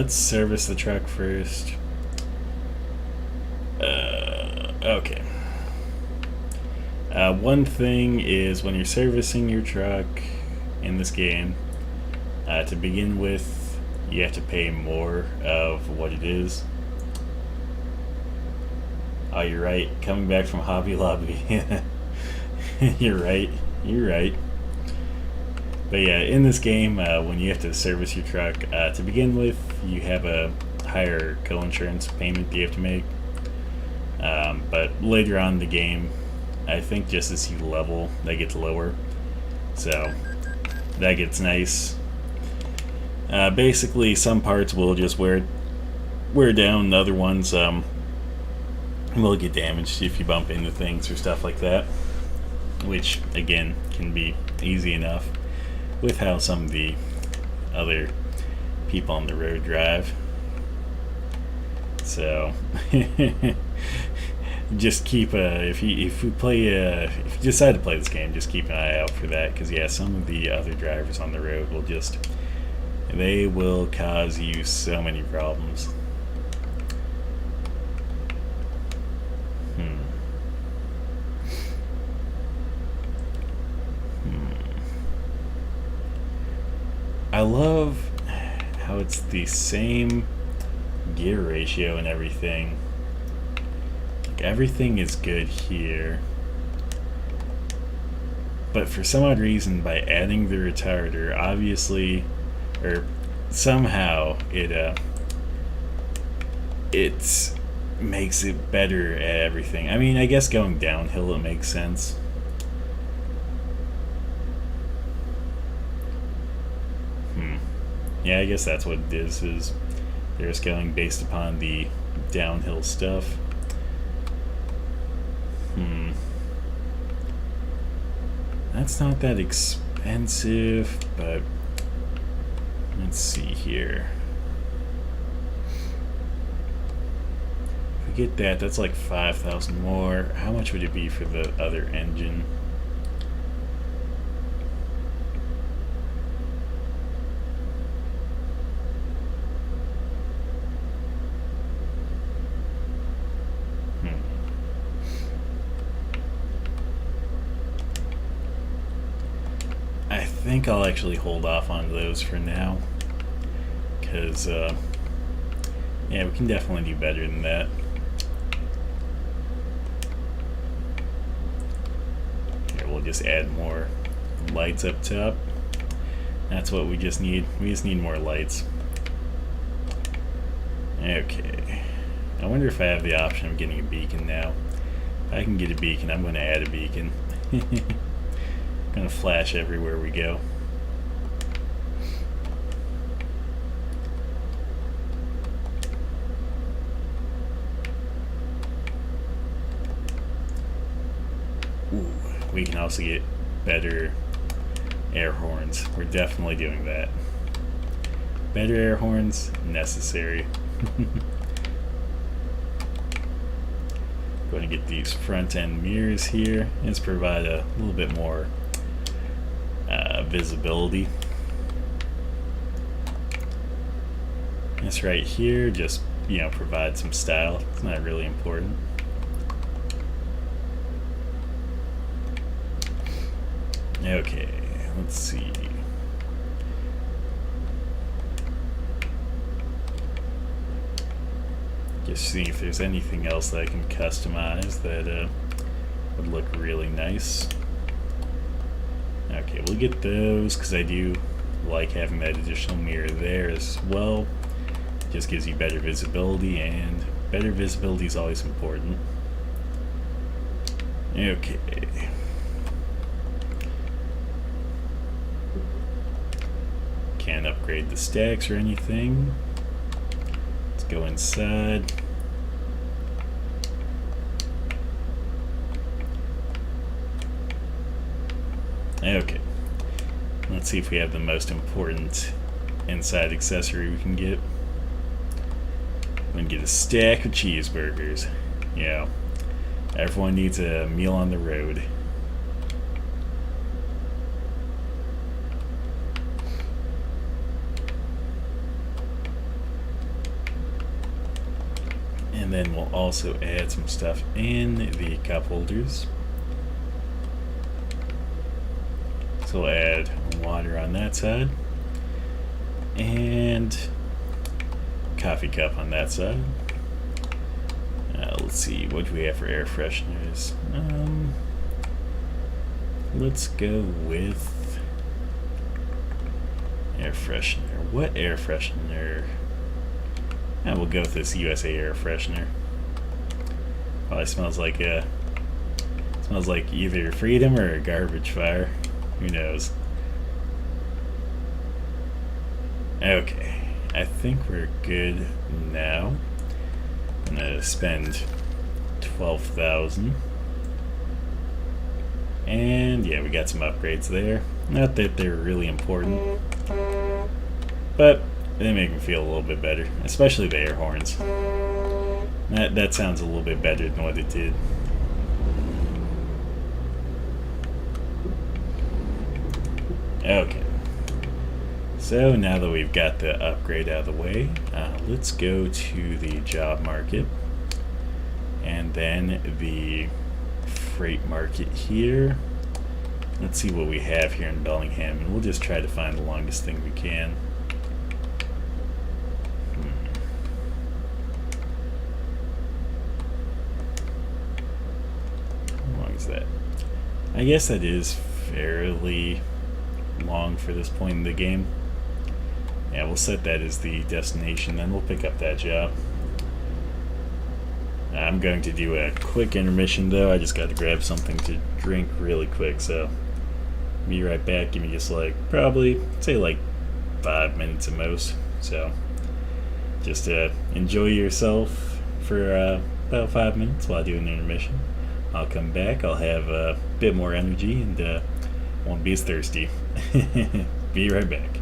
let's service the truck first. Okay. One thing is when you're servicing your truck in this game, to begin with, you have to pay more of what it is. Oh, you're right. Coming back from Hobby Lobby. You're right. You're right. But yeah, in this game, when you have to service your truck, to begin with, you have a higher co-insurance payment that you have to make. But later on in the game, I think just as you level, that gets lower. So that gets nice. Basically, some parts will just wear down, the other ones will get damaged if you bump into things or stuff like that, which again can be easy enough with how some of the other people on the road drive. So just keep if you decide to play this game, just keep an eye out for that, because yeah, some of the other drivers on the road they will cause you so many problems. I love how it's the same gear ratio and everything. Like, everything is good here. But for some odd reason, by adding the retarder, obviously, or somehow, it makes it better at everything. I mean, I guess going downhill, it makes sense. Yeah, I guess that's what it is they're just going based upon the downhill stuff. That's not that expensive, but let's see here. If we get that, that's like 5,000 more. How much would it be for the other engine? I think I'll actually hold off on those for now, because yeah, we can definitely do better than that. Here, we'll just add more lights up top. That's what we just need. We just need more lights. Okay. I wonder if I have the option of getting a beacon now. If I can get a beacon, I'm going to add a beacon. Gonna flash everywhere we go. Ooh, we can also get better air horns. We're definitely doing that. Better air horns, necessary. Going to get these front end mirrors here. Let's provide a little bit more visibility. This right here just, provide some style. It's not really important. Okay, let's see. Just see if there's anything else that I can customize that would look really nice. Okay, we'll get those because I do like having that additional mirror there as well. Just gives you better visibility, and better visibility is always important. Okay. Can't upgrade the stacks or anything. Let's go inside. Okay, let's see if we have the most important inside accessory we can get. I'm gonna get a stack of cheeseburgers. Yeah, everyone needs a meal on the road. And then we'll also add some stuff in the cup holders. So we'll add water on that side. And coffee cup on that side. Let's see, what do we have for air fresheners? Let's go with air freshener. What air freshener? We'll go with this USA air freshener. Probably smells like either freedom or a garbage fire. Who knows? Okay, I think we're good now. I'm gonna spend 12,000. And yeah, we got some upgrades there. Not that they're really important, but they make me feel a little bit better, especially the air horns. That sounds a little bit better than what it did. Okay. So now that we've got the upgrade out of the way, let's go to the job market and then the freight market here. Let's see what we have here in Bellingham, and we'll just try to find the longest thing we can. How long is that? I guess that is fairly long for this point in the game. Yeah, we'll set that as the destination, then we'll pick up that job. I'm going to do a quick intermission though. I just got to grab something to drink really quick, so be right back. Give me just probably say 5 minutes at most. So just enjoy yourself for about 5 minutes while I do an intermission. I'll come back. I'll have a bit more energy and won't be as thirsty. Be right back.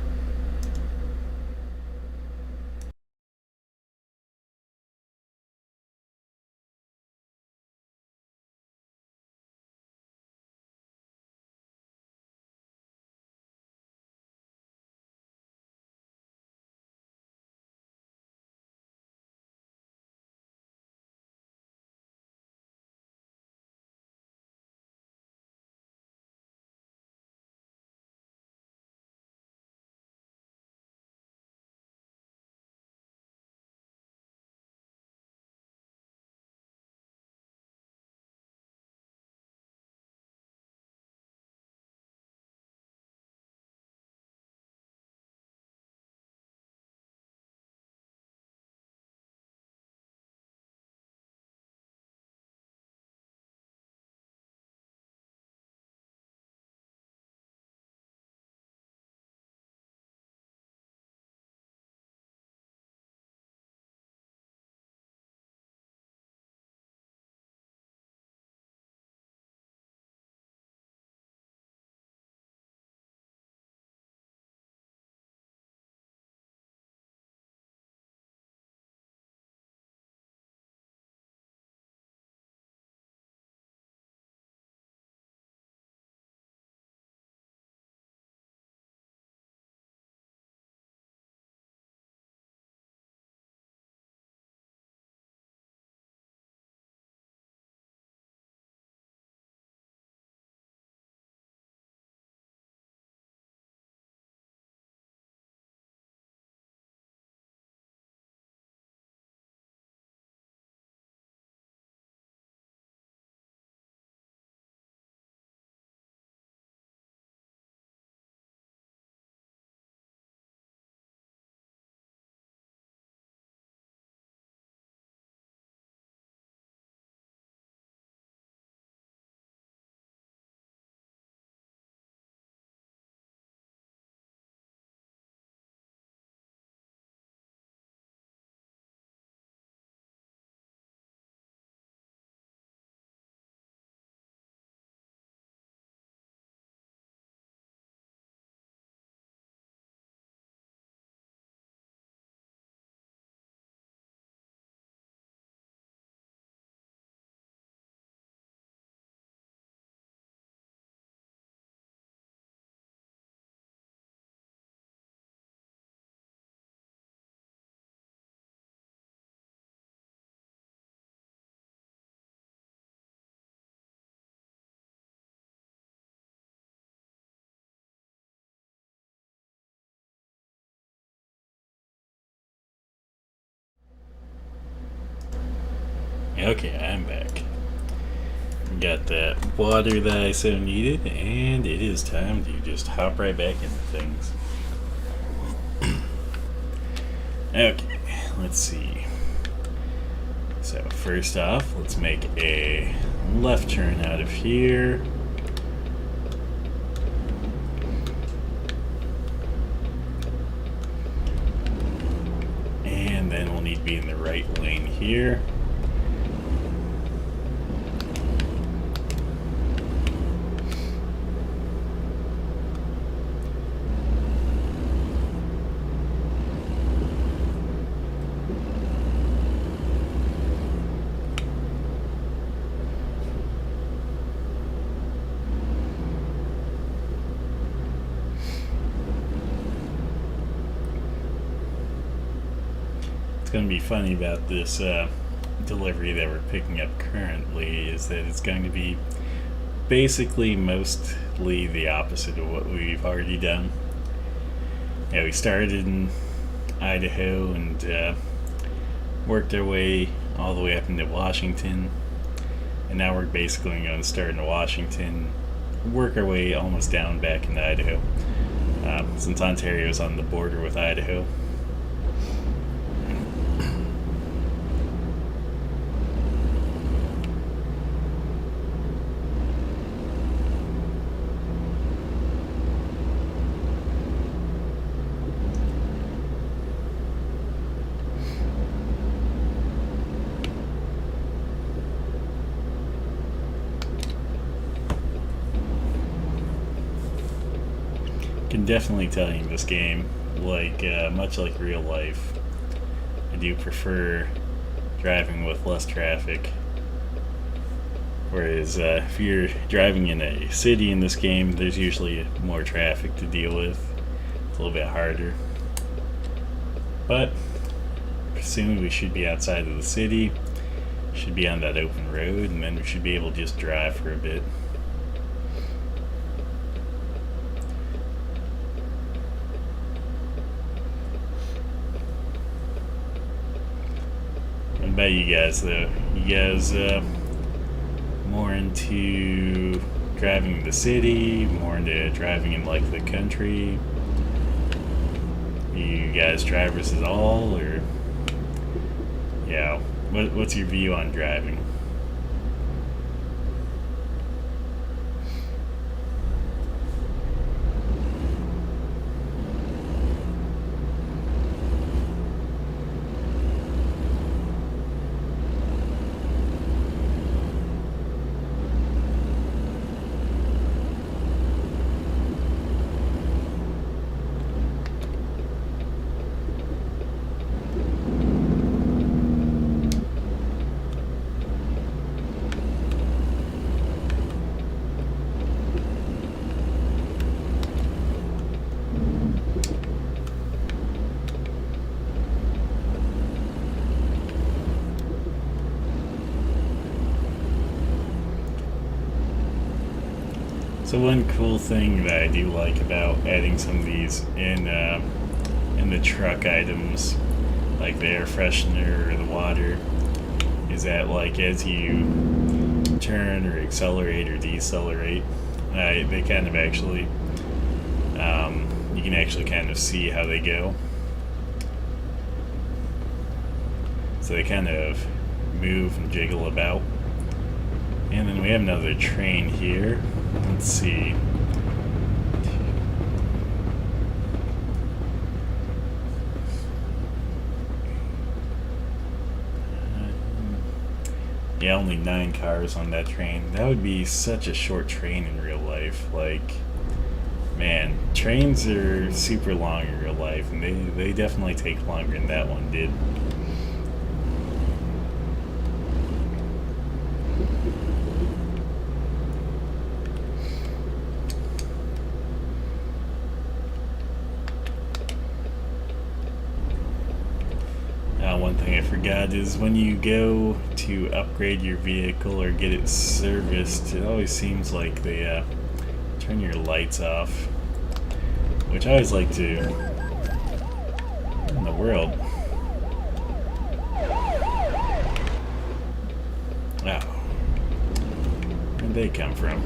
Okay, I'm back. Got that water that I so needed, and it is time to just hop right back into things. Okay, let's see. So first off, let's make a left turn out of here. And then we'll need to be in the right lane here. What's going to be funny about this delivery that we're picking up currently is that it's going to be basically mostly the opposite of what we've already done. Yeah, we started in Idaho and worked our way all the way up into Washington, and now we're basically going to start in Washington, work our way almost down back into Idaho, since Ontario's on the border with Idaho. Can definitely tell you in this game, like much like real life, I do prefer driving with less traffic. Whereas if you're driving in a city in this game, there's usually more traffic to deal with. It's a little bit harder. But soon we should be outside of the city, should be on that open road, and then we should be able to just drive for a bit. What about you guys, though? You guys more into driving in the city, more into driving in like the country? Are you guys drivers at all, or yeah? What's your view on driving? So one cool thing that I do like about adding some of these in the truck items, like the air freshener or the water, is that like as you turn or accelerate or decelerate, they kind of actually you can actually kind of see how they go. So they kind of move and jiggle about. And then we have another train here. Let's see. Yeah, only 9 cars on that train. That would be such a short train in real life. Like, man, trains are super long in real life, and they definitely take longer than that one did. One thing I forgot is when you go to upgrade your vehicle or get it serviced, it always seems like they turn your lights off, which I always like to. What in the world? they come from?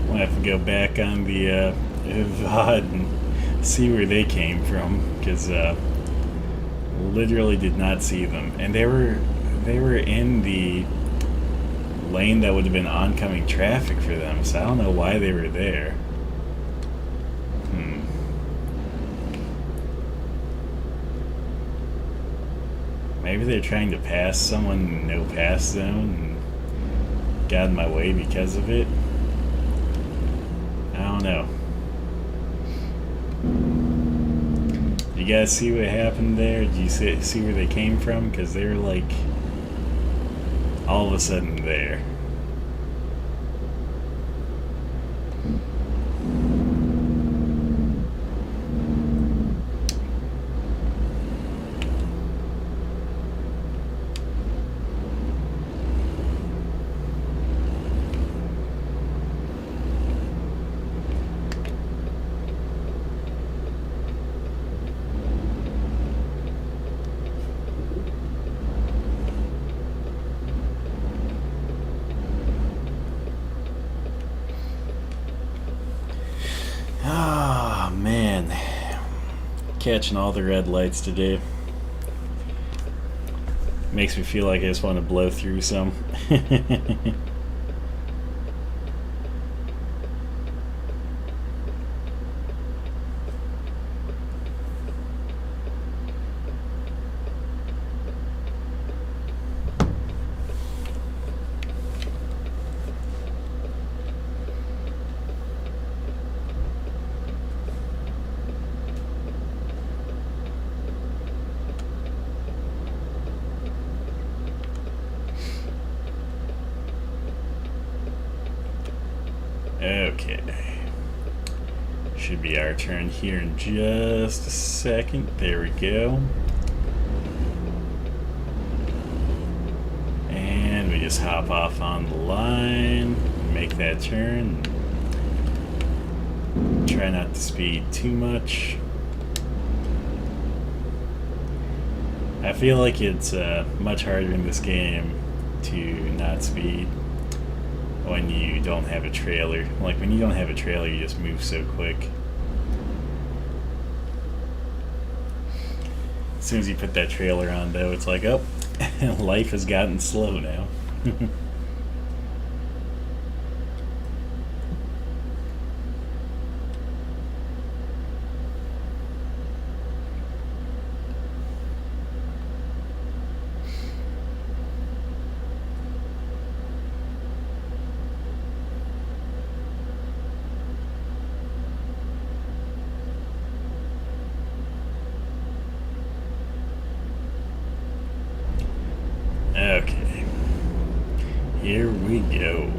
We'll have to go back on the VOD and see where they came from, because literally did not see them, and they were in the lane that would have been oncoming traffic for them, so I don't know why they were there. Maybe they're trying to pass someone in no pass zone and got in my way because of it. I don't know. You guys see what happened there? Did you see where they came from? Because they were like all of a sudden there. Man, catching all the red lights today makes me feel like I just want to blow through some. Okay. Should be our turn here in just a second. There we go. And we just hop off on the line, make that turn. Try not to speed too much. I feel like it's much harder in this game to not speed when you don't have a trailer. Like, when you don't have a trailer, you just move so quick. As soon as you put that trailer on, though, it's like, oh, life has gotten slow now. Okay, here we go.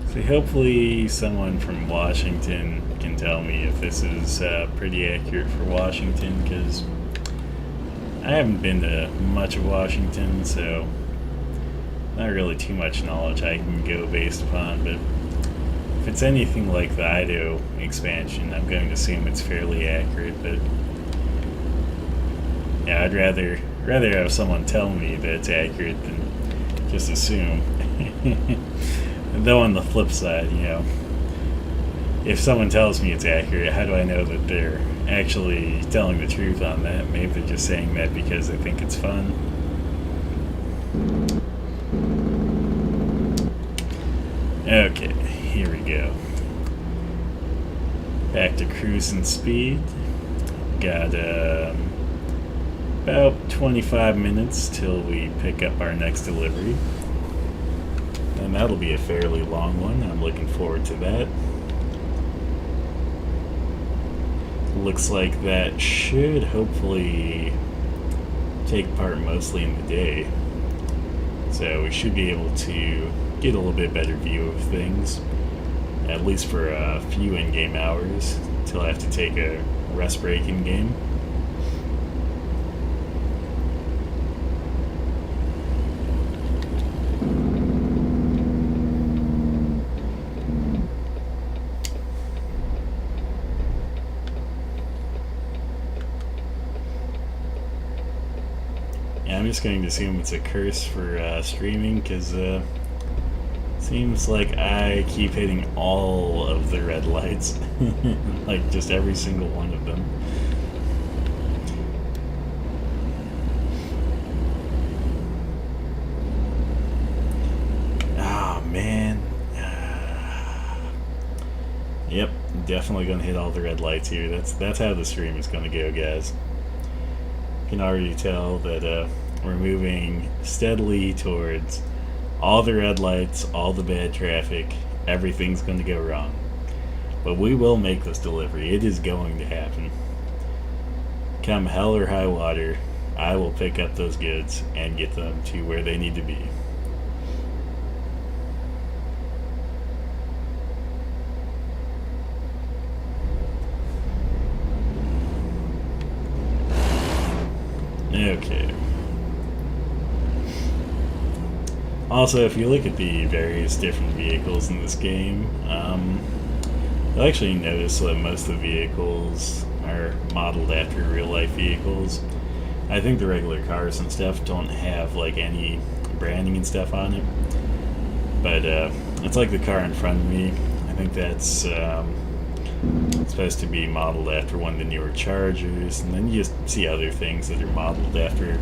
So hopefully someone from Washington can tell me if this is pretty accurate for Washington, because I haven't been to much of Washington, so not really too much knowledge I can go based upon, but if it's anything like the Idaho expansion, I'm going to assume it's fairly accurate. But yeah, I'd rather have someone tell me that it's accurate than just assume. Though on the flip side, you know, if someone tells me it's accurate, how do I know that they're actually telling the truth on that? Maybe they're just saying that because they think it's fun. Okay, here we go. Back to cruising speed. Got about 25 minutes till we pick up our next delivery. And that'll be a fairly long one. I'm looking forward to that. Looks like that should hopefully take part mostly in the day. So we should be able to get a little bit better view of things, at least for a few in-game hours, until I have to take a rest breaking game. Yeah, I'm just going to assume it's a curse for streaming, because seems like I keep hitting all of the red lights. Like, just every single one of them. Oh, man. Yep, definitely gonna hit all the red lights here. That's how the stream is gonna go, guys. You can already tell that we're moving steadily towards all the red lights, all the bad traffic. Everything's going to go wrong. But we will make this delivery. It is going to happen. Come hell or high water, I will pick up those goods and get them to where they need to be. Okay. Also, if you look at the various different vehicles in this game, you'll actually notice that most of the vehicles are modeled after real-life vehicles. I think the regular cars and stuff don't have like any branding and stuff on it, but it's like the car in front of me. I think that's supposed to be modeled after one of the newer Chargers, and then you just see other things that are modeled after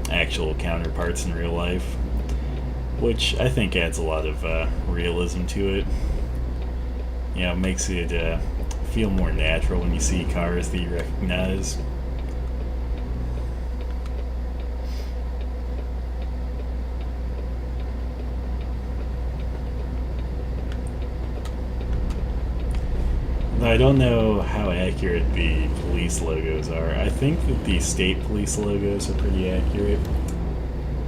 actual counterparts in real life, which I think adds a lot of realism to it. You know, it makes it feel more natural when you see cars that you recognize. I don't know how accurate the police logos are. I think that the state police logos are pretty accurate.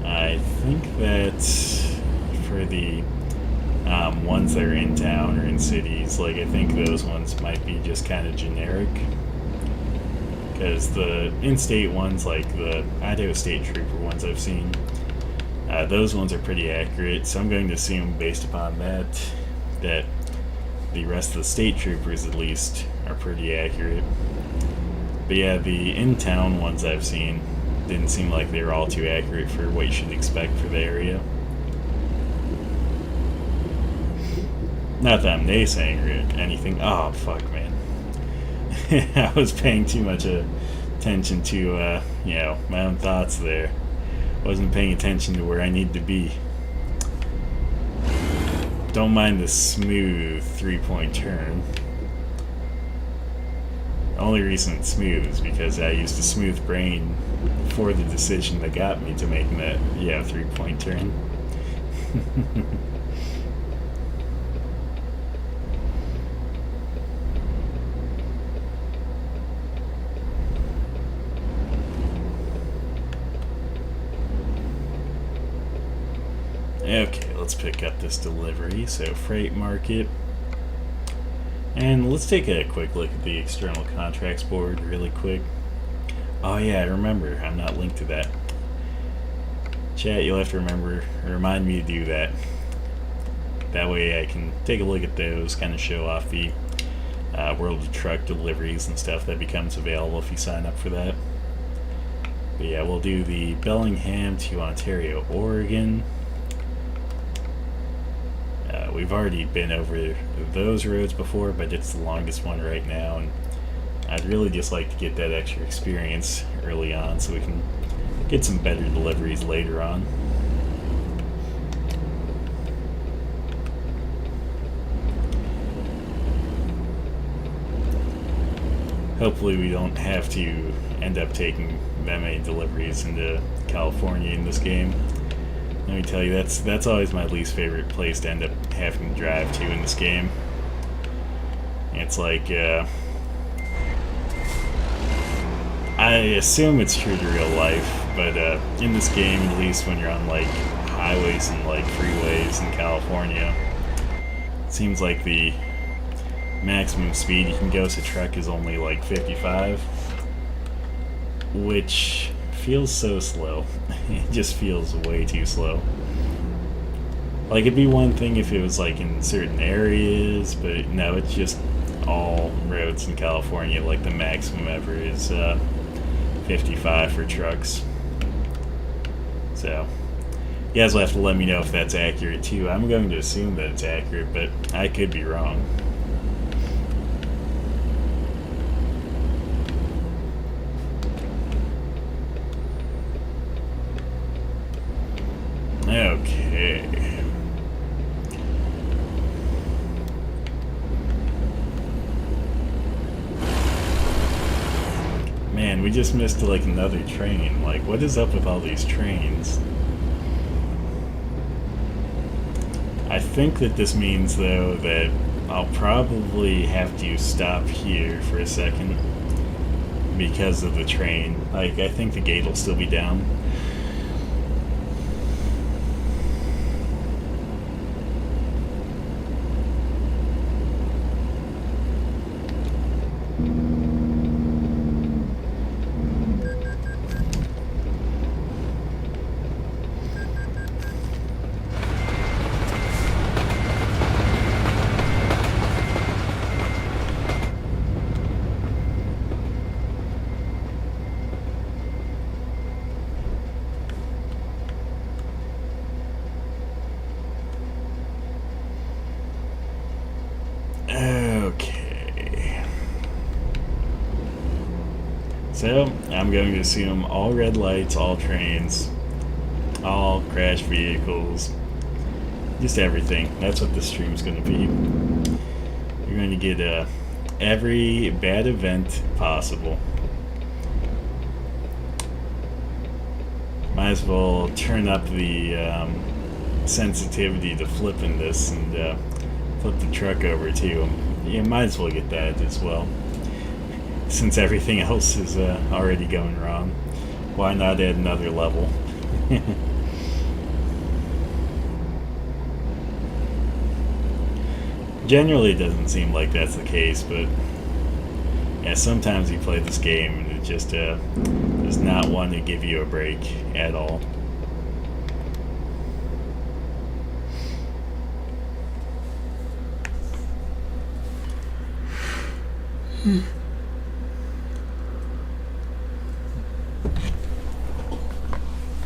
I think that for the ones that are in town or in cities, like I think those ones might be just kind of generic. Because the in-state ones, like the Idaho State Trooper ones I've seen, those ones are pretty accurate. So I'm going to assume, based upon that the rest of the state troopers, at least, are pretty accurate. But yeah, the in-town ones I've seen didn't seem like they were all too accurate for what you should expect for the area. Not that I'm naysaying or anything. Oh, fuck, man. I was paying too much attention to, my own thoughts there. Wasn't paying attention to where I need to be. Don't mind the smooth three-point turn. The only reason it's smooth is because I used a smooth brain for the decision that got me to making that, three-point turn. Okay, let's pick up this delivery. So, freight market. And let's take a quick look at the external contracts board really quick. Oh yeah, I remember, I'm not linked to that. Chat, you'll have to remind me to do that. That way I can take a look at those, kind of show off the World of Truck deliveries and stuff that becomes available if you sign up for that. But yeah, we'll do the Bellingham to Ontario, Oregon. We've already been over those roads before, but it's the longest one right now, and I'd really just like to get that extra experience early on so we can get some better deliveries later on. Hopefully we don't have to end up taking that many deliveries into California in this game. Let me tell you, that's always my least favorite place to end up having to drive to in this game. It's like, I assume it's true to real life, but in this game, at least when you're on like highways and like freeways in California, it seems like the maximum speed you can go, so truck is only like 55, which feels so slow. It just feels way too slow. Like, it'd be one thing if it was like in certain areas, but no, it's just all roads in California. Like, the maximum ever is 55 for trucks. So, you guys will have to let me know if that's accurate too. I'm going to assume that it's accurate, but I could be wrong. Okay. Man, we just missed like another train. Like, what is up with all these trains? I think that this means, though, that I'll probably have to stop here for a second because of the train. Like, I think the gate will still be down. Okay. So, I'm going to assume all red lights, all trains, all crashed vehicles, just everything. That's what this stream's going to be. You're going to get every bad event possible. Might as well turn up the sensitivity to flipping this and flip the truck over too. You might as well get that as well. Since everything else is already going wrong, why not add another level? Generally, it doesn't seem like that's the case, but yeah, sometimes you play this game and it just does not want to give you a break at all.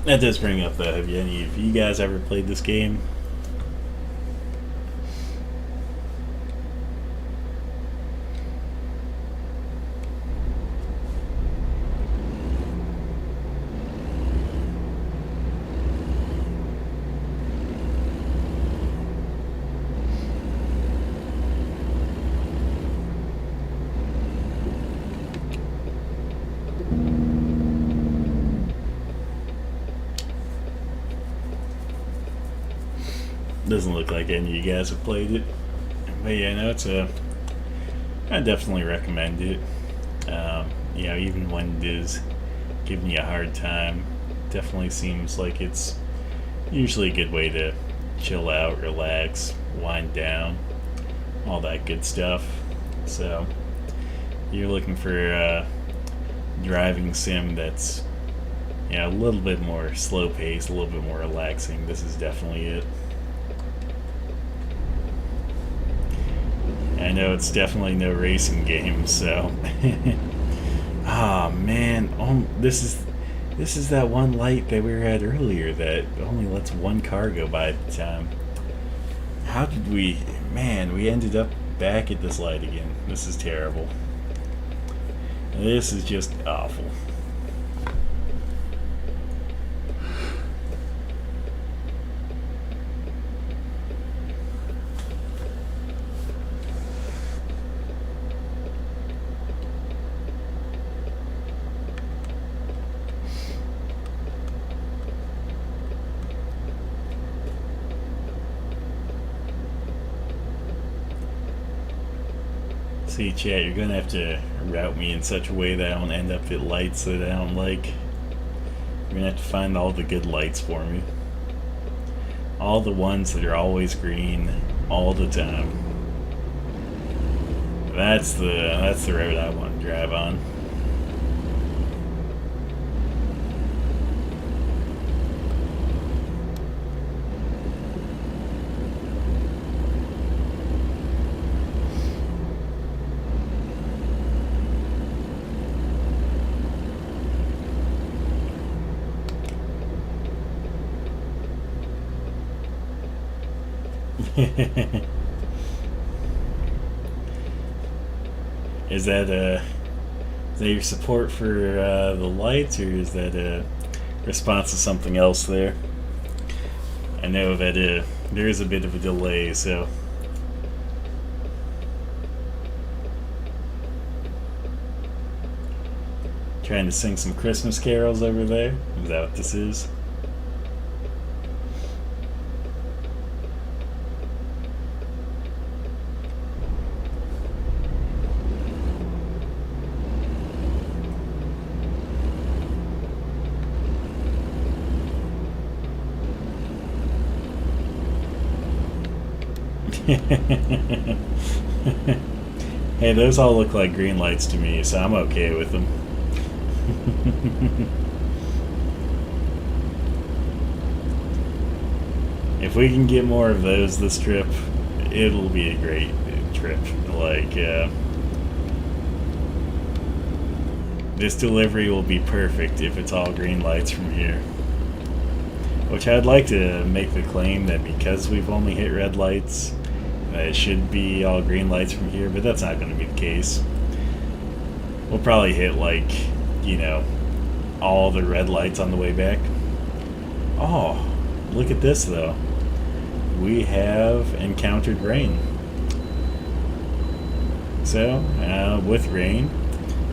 That does bring up, though, have any of you guys ever played this game? Doesn't look like any of you guys have played it, but yeah, no, I definitely recommend it. Even when it is giving you a hard time, definitely seems like it's usually a good way to chill out, relax, wind down, all that good stuff. So, you're looking for a driving sim that's a little bit more slow paced, a little bit more relaxing. This is definitely it. I know it's definitely no racing game, so. Ah, man, this is that one light that we were at earlier that only lets one car go by at the time. How did we? Man, we ended up back at this light again. This is terrible. This is just awful. See, chat, you're gonna have to route me in such a way that I don't end up at lights that I don't like. You're gonna have to find all the good lights for me. All the ones that are always green, all the time. That's the road I want to drive on. Is that your support for the lights, or is that a response to something else there? I know that there is a bit of a delay, so trying to sing some Christmas carols over there. Is that what this is? Hey, those all look like green lights to me, so I'm okay with them. If we can get more of those this trip, it'll be a great trip. Like, this delivery will be perfect if it's all green lights from here. Which I'd like to make the claim that because we've only hit red lights, it should be all green lights from here, but that's not going to be the case. We'll probably hit, like, all the red lights on the way back. Oh, look at this, though. We have encountered rain. So, with rain,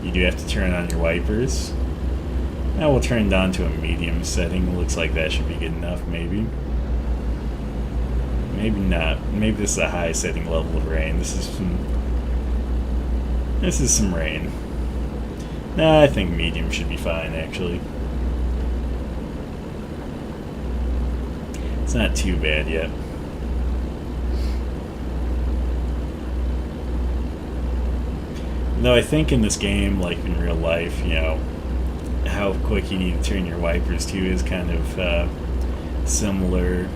you do have to turn on your wipers. Now we'll turn it down to a medium setting. Looks like that should be good enough, maybe. Maybe not. Maybe this is a high setting level of rain. This is some rain. Nah, I think medium should be fine, actually. It's not too bad yet. Though I think in this game, like in real life, how quick you need to turn your wipers to is kind of similar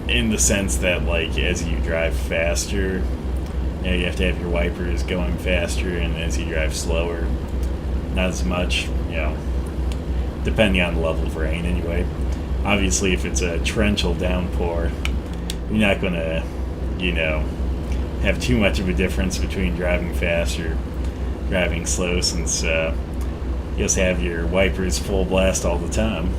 in the sense that, like, as you drive faster, you have to have your wipers going faster, and as you drive slower, not as much, depending on the level of rain anyway. Obviously, if it's a torrential downpour, you're not going to, have too much of a difference between driving fast or driving slow, since you just have your wipers full blast all the time.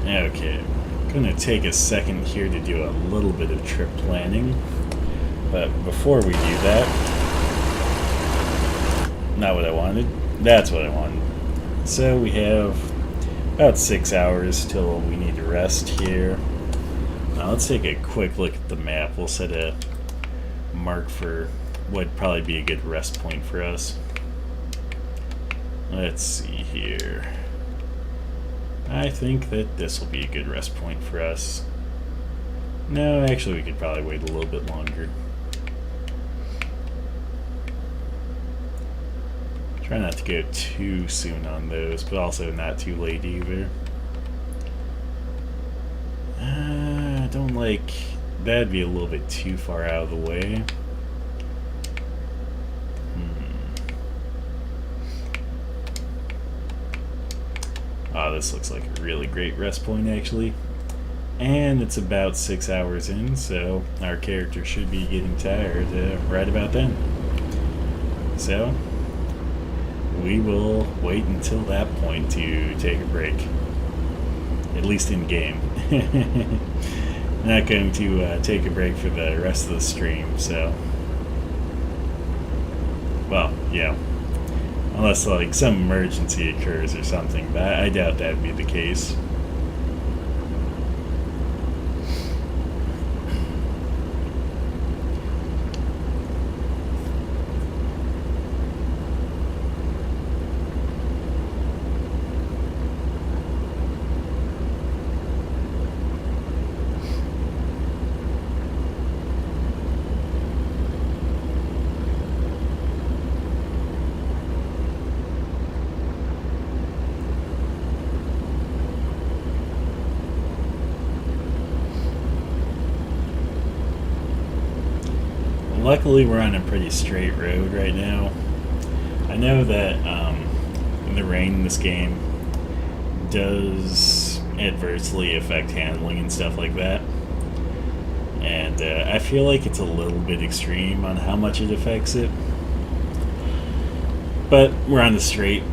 Okay, I'm going to take a second here to do a little bit of trip planning. But before we do that, not what I wanted, that's what I wanted. So we have about 6 hours till we need to rest here. Now let's take a quick look at the map. We'll set a mark for what would probably be a good rest point for us. Let's see here. I think that this will be a good rest point for us. No, actually we could probably wait a little bit longer. Try not to go too soon on those, but also not too late either. I don't like... That'd be a little bit too far out of the way. Oh, this looks like a really great rest point, actually. And it's about 6 hours in, so our character should be getting tired right about then. So, we will wait until that point to take a break. At least in game. Not going to take a break for the rest of the stream, so... Well, yeah. Unless, like, some emergency occurs or something, but I doubt that would be the case. luckily we're on a pretty straight road right now. I know that the rain in this game does adversely affect handling and stuff like that. And I feel like it's a little bit extreme on how much it affects it. But we're on the straight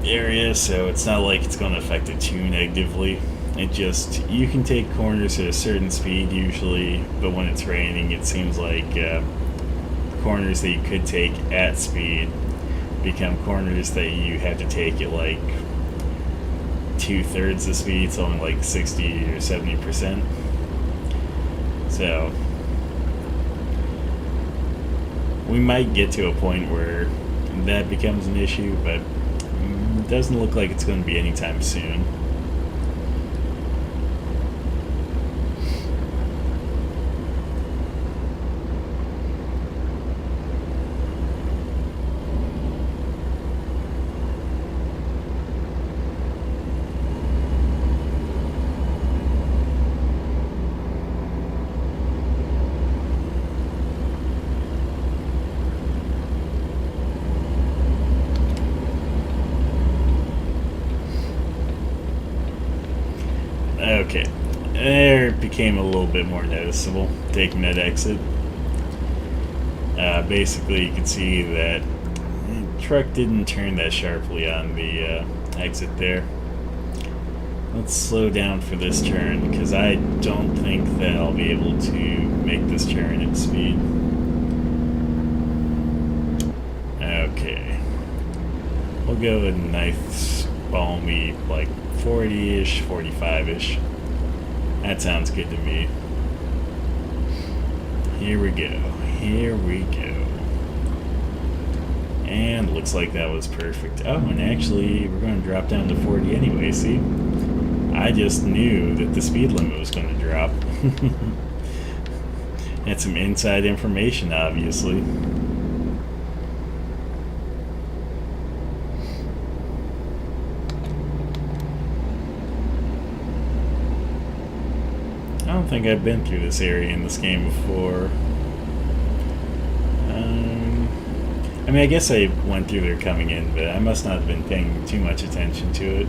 area, so it's not like it's going to affect it too negatively. It just, you can take corners at a certain speed usually, but when it's raining, it seems like corners that you could take at speed become corners that you have to take at like 2/3 the speed, so only like 60 or 70%. So we might get to a point where that becomes an issue, but it doesn't look like it's going to be anytime soon. Okay, there it became a little bit more noticeable taking that exit. Basically, you can see that the truck didn't turn that sharply on the exit there. Let's slow down for this turn because I don't think that I'll be able to make this turn at speed. Okay, we'll go with a nice balmy like 40-ish, 45-ish. That sounds good to me. Here we go. Here we go. And looks like that was perfect. Oh, and actually, we're going to drop down to 40 anyway, see? I just knew that the speed limit was going to drop. That's some inside information, obviously. I don't think I've been through this area in this game before. I mean, I guess I went through there coming in, but I must not have been paying too much attention to it.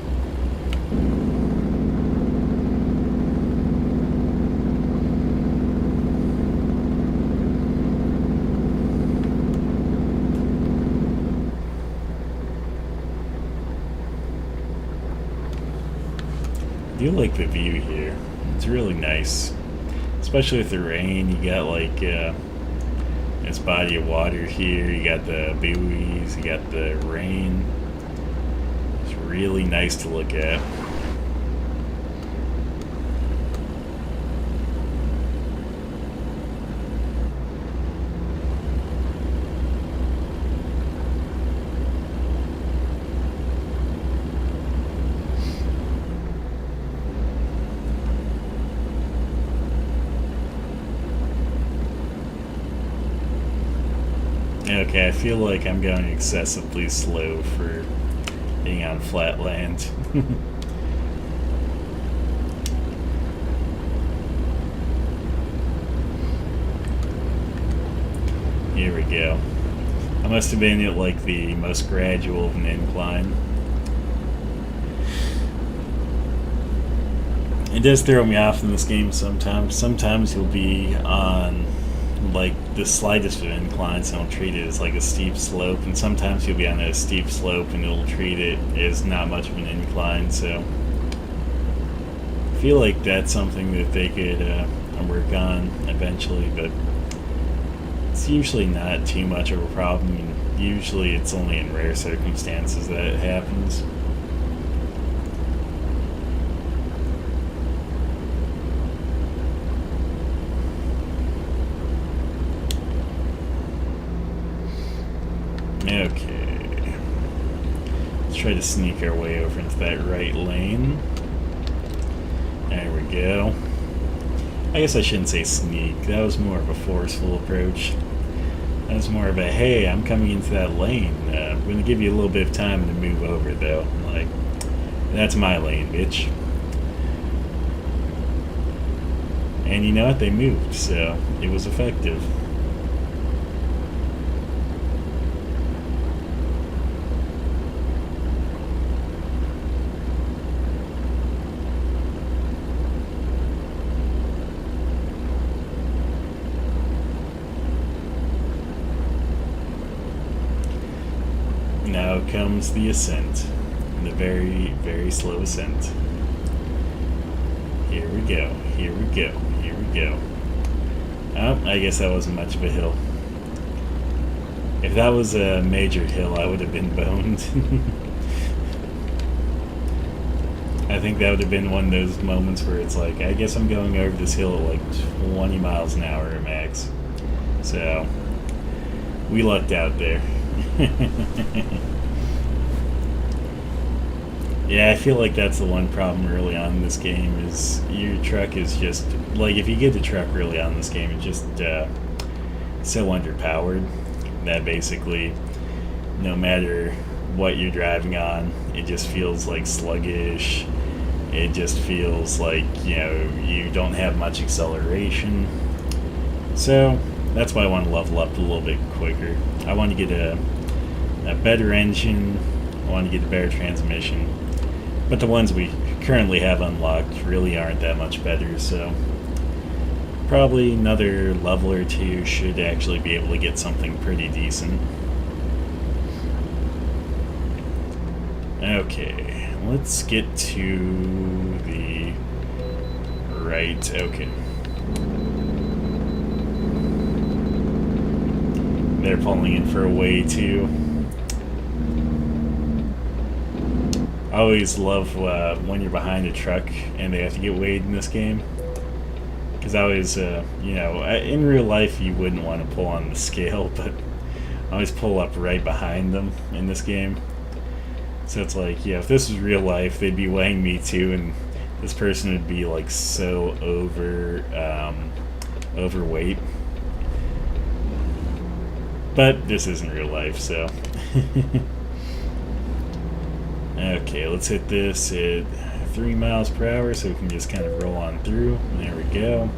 I do like the view here. It's really nice, especially with the rain. You got like this body of water here. You got the buoys. You got the rain. It's really nice to look at. Okay, I feel like I'm going excessively slow for being on flat land. Here we go. I must have been at like the most gradual of an incline. It does throw me off in this game sometimes. Sometimes you'll be on like the slightest of inclines and it'll treat it as like a steep slope, and sometimes you'll be on a steep slope and it'll treat it as not much of an incline. So I feel like that's something that they could work on eventually, but it's usually not too much of a problem, and usually it's only in rare circumstances that it happens. Okay, let's try to sneak our way over into that right lane. There we go. I guess I shouldn't say sneak. That was more of a forceful approach. That was more of a, hey, I'm coming into that lane. I'm going to give you a little bit of time to move over, though. Like, that's my lane, bitch. And you know what? They moved, so it was effective. comes the ascent. The very, very slow ascent. Here we go, here we go, here we go. Oh, I guess that wasn't much of a hill. If that was a major hill, I would have been boned. I think that would have been one of those moments where it's like, I guess I'm going over this hill at like 20 miles an hour max. So, we lucked out there. Yeah, I feel like that's the one problem early on in this game is your truck is just, like if you get the truck early on in this game, it's just so underpowered that basically no matter what you're driving on, it just feels like sluggish. It just feels like, you know, you don't have much acceleration. So that's why I want to level up a little bit quicker. I want to get a better engine. I want to get a better transmission. But the ones we currently have unlocked really aren't that much better, so probably another level or two should actually be able to get something pretty decent. Okay, let's get to the right. Okay. They're pulling in for a way too. I always love when you're behind a truck and they have to get weighed in this game. Because I always, you know, in real life you wouldn't want to pull on the scale, but I always pull up right behind them in this game. So it's like, yeah, if this was real life, they'd be weighing me too, and this person would be like so overweight. But this isn't real life, so. Okay, let's hit this at 3 miles per hour so we can just kind of roll on through. There we go.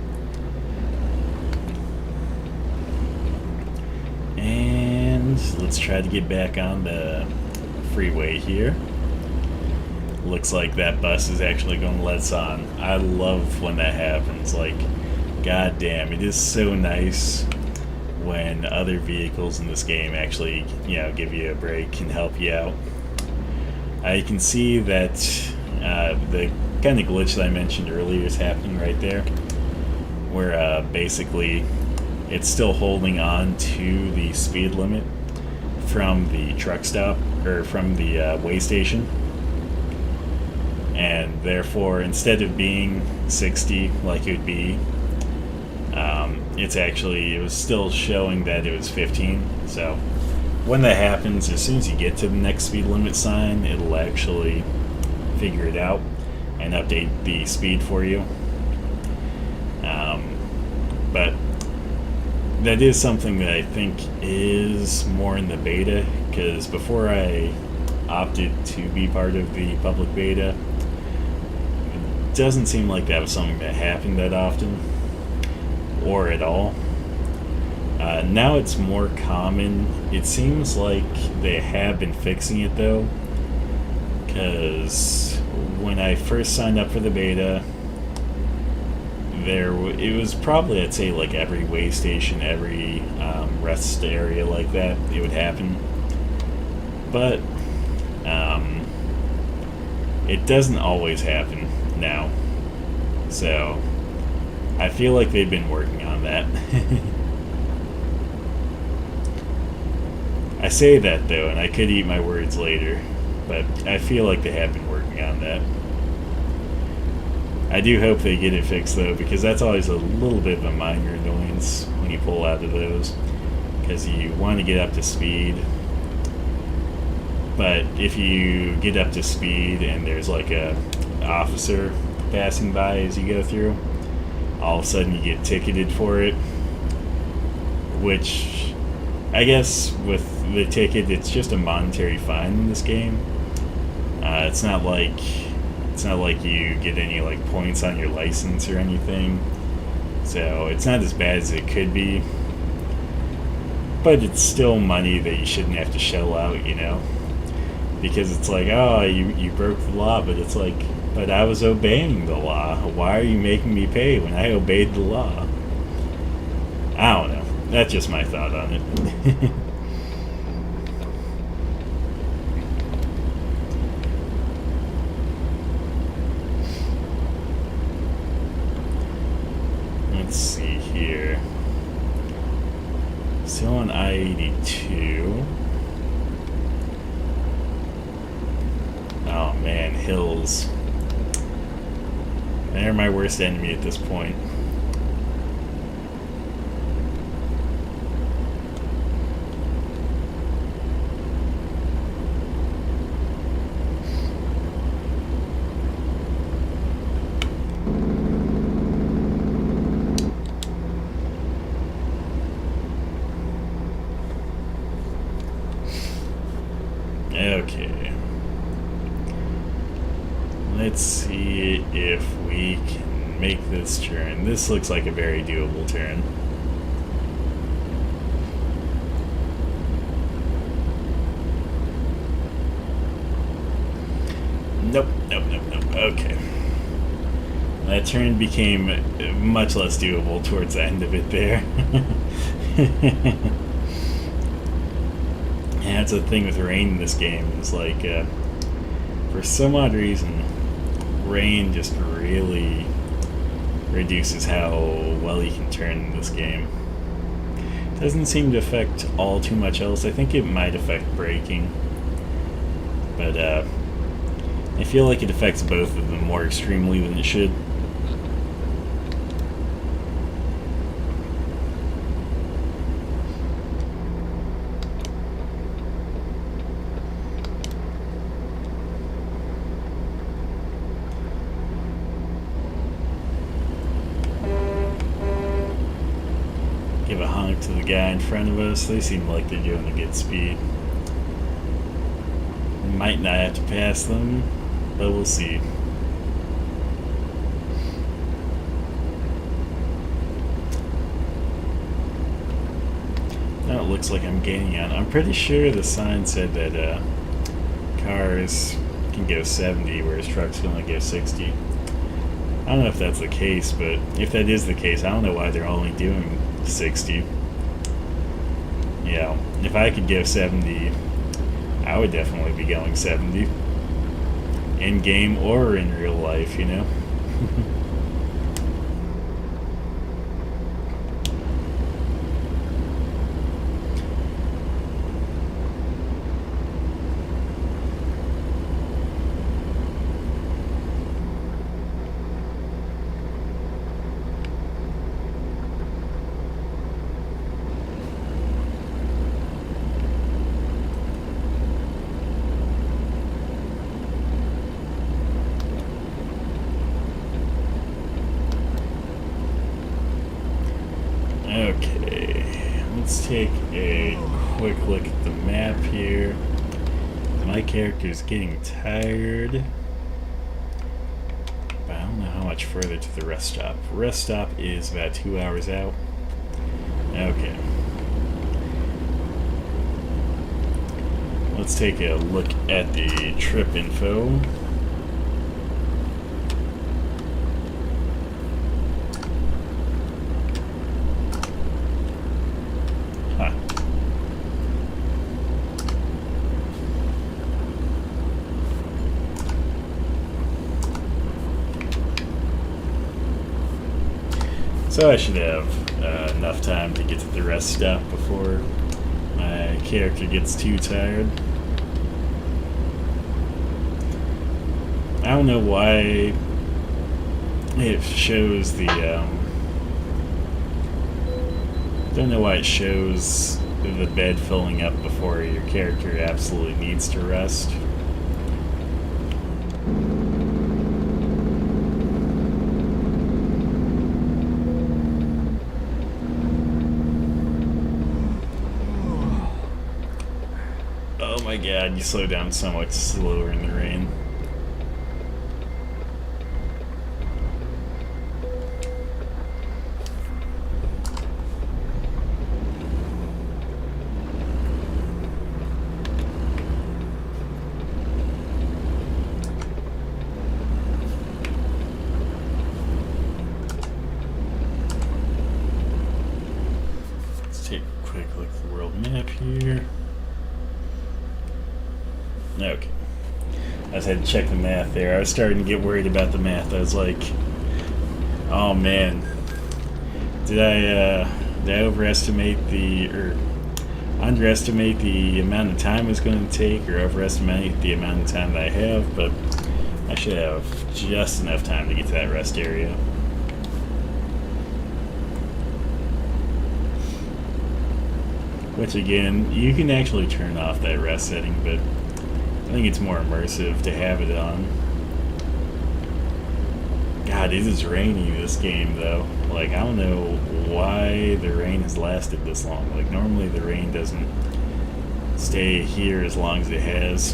And let's try to get back on the freeway here. Looks like that bus is actually going to let us on. I love when that happens. Like, god damn, it is so nice when other vehicles in this game actually, you know, give you a break and help you out. You can see that the kind of glitch that I mentioned earlier is happening right there, where basically it's still holding on to the speed limit from the truck stop, or from the way station, and therefore instead of being 60 like it would be, it was still showing that it was 15. So when that happens, as soon as you get to the next speed limit sign, it'll actually figure it out and update the speed for you. But that is something that I think is more in the beta, because before I opted to be part of the public beta, it doesn't seem like that was something that happened that often, or at all. Now it's more common. It seems like they have been fixing it though, because when I first signed up for the beta, it was probably, I'd say, like every way station, every rest area like that, it would happen. But it doesn't always happen now. So I feel like they've been working on that. I say that though, and I could eat my words later, but I feel like they have been working on that. I do hope they get it fixed though, because that's always a little bit of a minor annoyance when you pull out of those, because you want to get up to speed, but if you get up to speed and there's like a officer passing by as you go through, all of a sudden you get ticketed for it, which I guess with the ticket, it's just a monetary fine in this game. It's not like you get any like points on your license or anything, so it's not as bad as it could be. But it's still money that you shouldn't have to shell out, you know, because it's like, oh, you broke the law, but it's like, but I was obeying the law. Why are you making me pay when I obeyed the law? I don't know. That's just my thought on it. Let's see here. Still on I-82. Oh man, hills. They're my worst enemy at this point. Okay. Let's see if we can make this turn. This looks like a very doable turn. Nope. Okay. That turn became much less doable towards the end of it there. And that's the thing with rain in this game, is like, for some odd reason, rain just really reduces how well you can turn in this game. It doesn't seem to affect all too much else. I think it might affect braking, but I feel like it affects both of them more extremely than it should. Give a honk to the guy in front of us. They seem like they're doing a good speed. Might not have to pass them, but we'll see. Now it looks like I'm gaining on. I'm pretty sure the sign said that cars can go 70, whereas trucks can only go 60. I don't know if that's the case, but if that is the case, I don't know why they're only doing 60. Yeah, if I could go 70, I would definitely be going 70. In game or in real life, you know? Okay, let's take a quick look at the map here. My character's getting tired, but I don't know how much further to the rest stop. Rest stop is about 2 hours out. Okay. Let's take a look at the trip info. So I should have enough time to get to the rest stop before my character gets too tired. I don't know why it shows the don't know why it shows the bed filling up before your character absolutely needs to rest. Oh my god, you slow down so much slower in the rain. Let's take a quick look at the world map here. Okay. I just had to check the math there. I was starting to get worried about the math. I was like, oh man, Did I overestimate or underestimate the amount of time it's going to take, or overestimate the amount of time that I have? But I should have just enough time to get to that rest area. Which again, you can actually turn off that rest setting, but I think it's more immersive to have it on. God, it is rainy this game though. Like, I don't know why the rain has lasted this long. Like, normally the rain doesn't stay here as long as it has.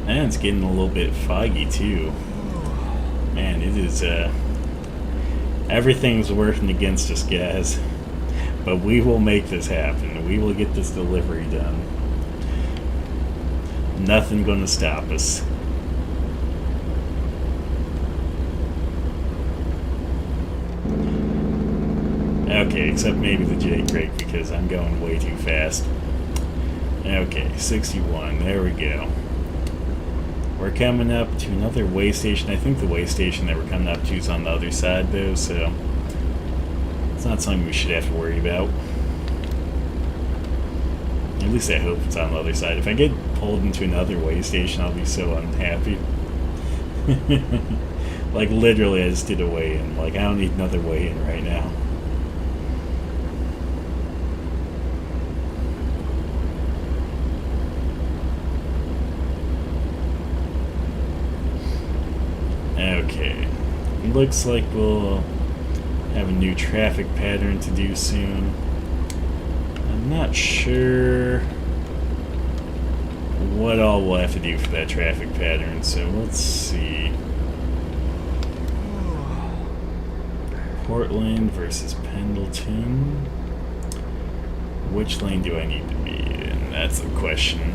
And it's getting a little bit foggy too. Man, it is, everything's working against us, guys. But we will make this happen. We will get this delivery done. Nothing gonna stop us. Okay, except maybe the Jake brake because I'm going way too fast. Okay, 61, there we go. We're coming up to another way station. I think the way station that we're coming up to is on the other side though, so it's not something we should have to worry about. At least I hope it's on the other side. If I get pulled into another way station, I'll be so unhappy. Like, literally, I just did a weigh-in. Like, I don't need another weigh-in right now. Okay. Looks like we'll have a new traffic pattern to do soon. I'm not sure what all we'll have to do for that traffic pattern, so let's see. Portland versus Pendleton. Which lane do I need to be in? That's the question.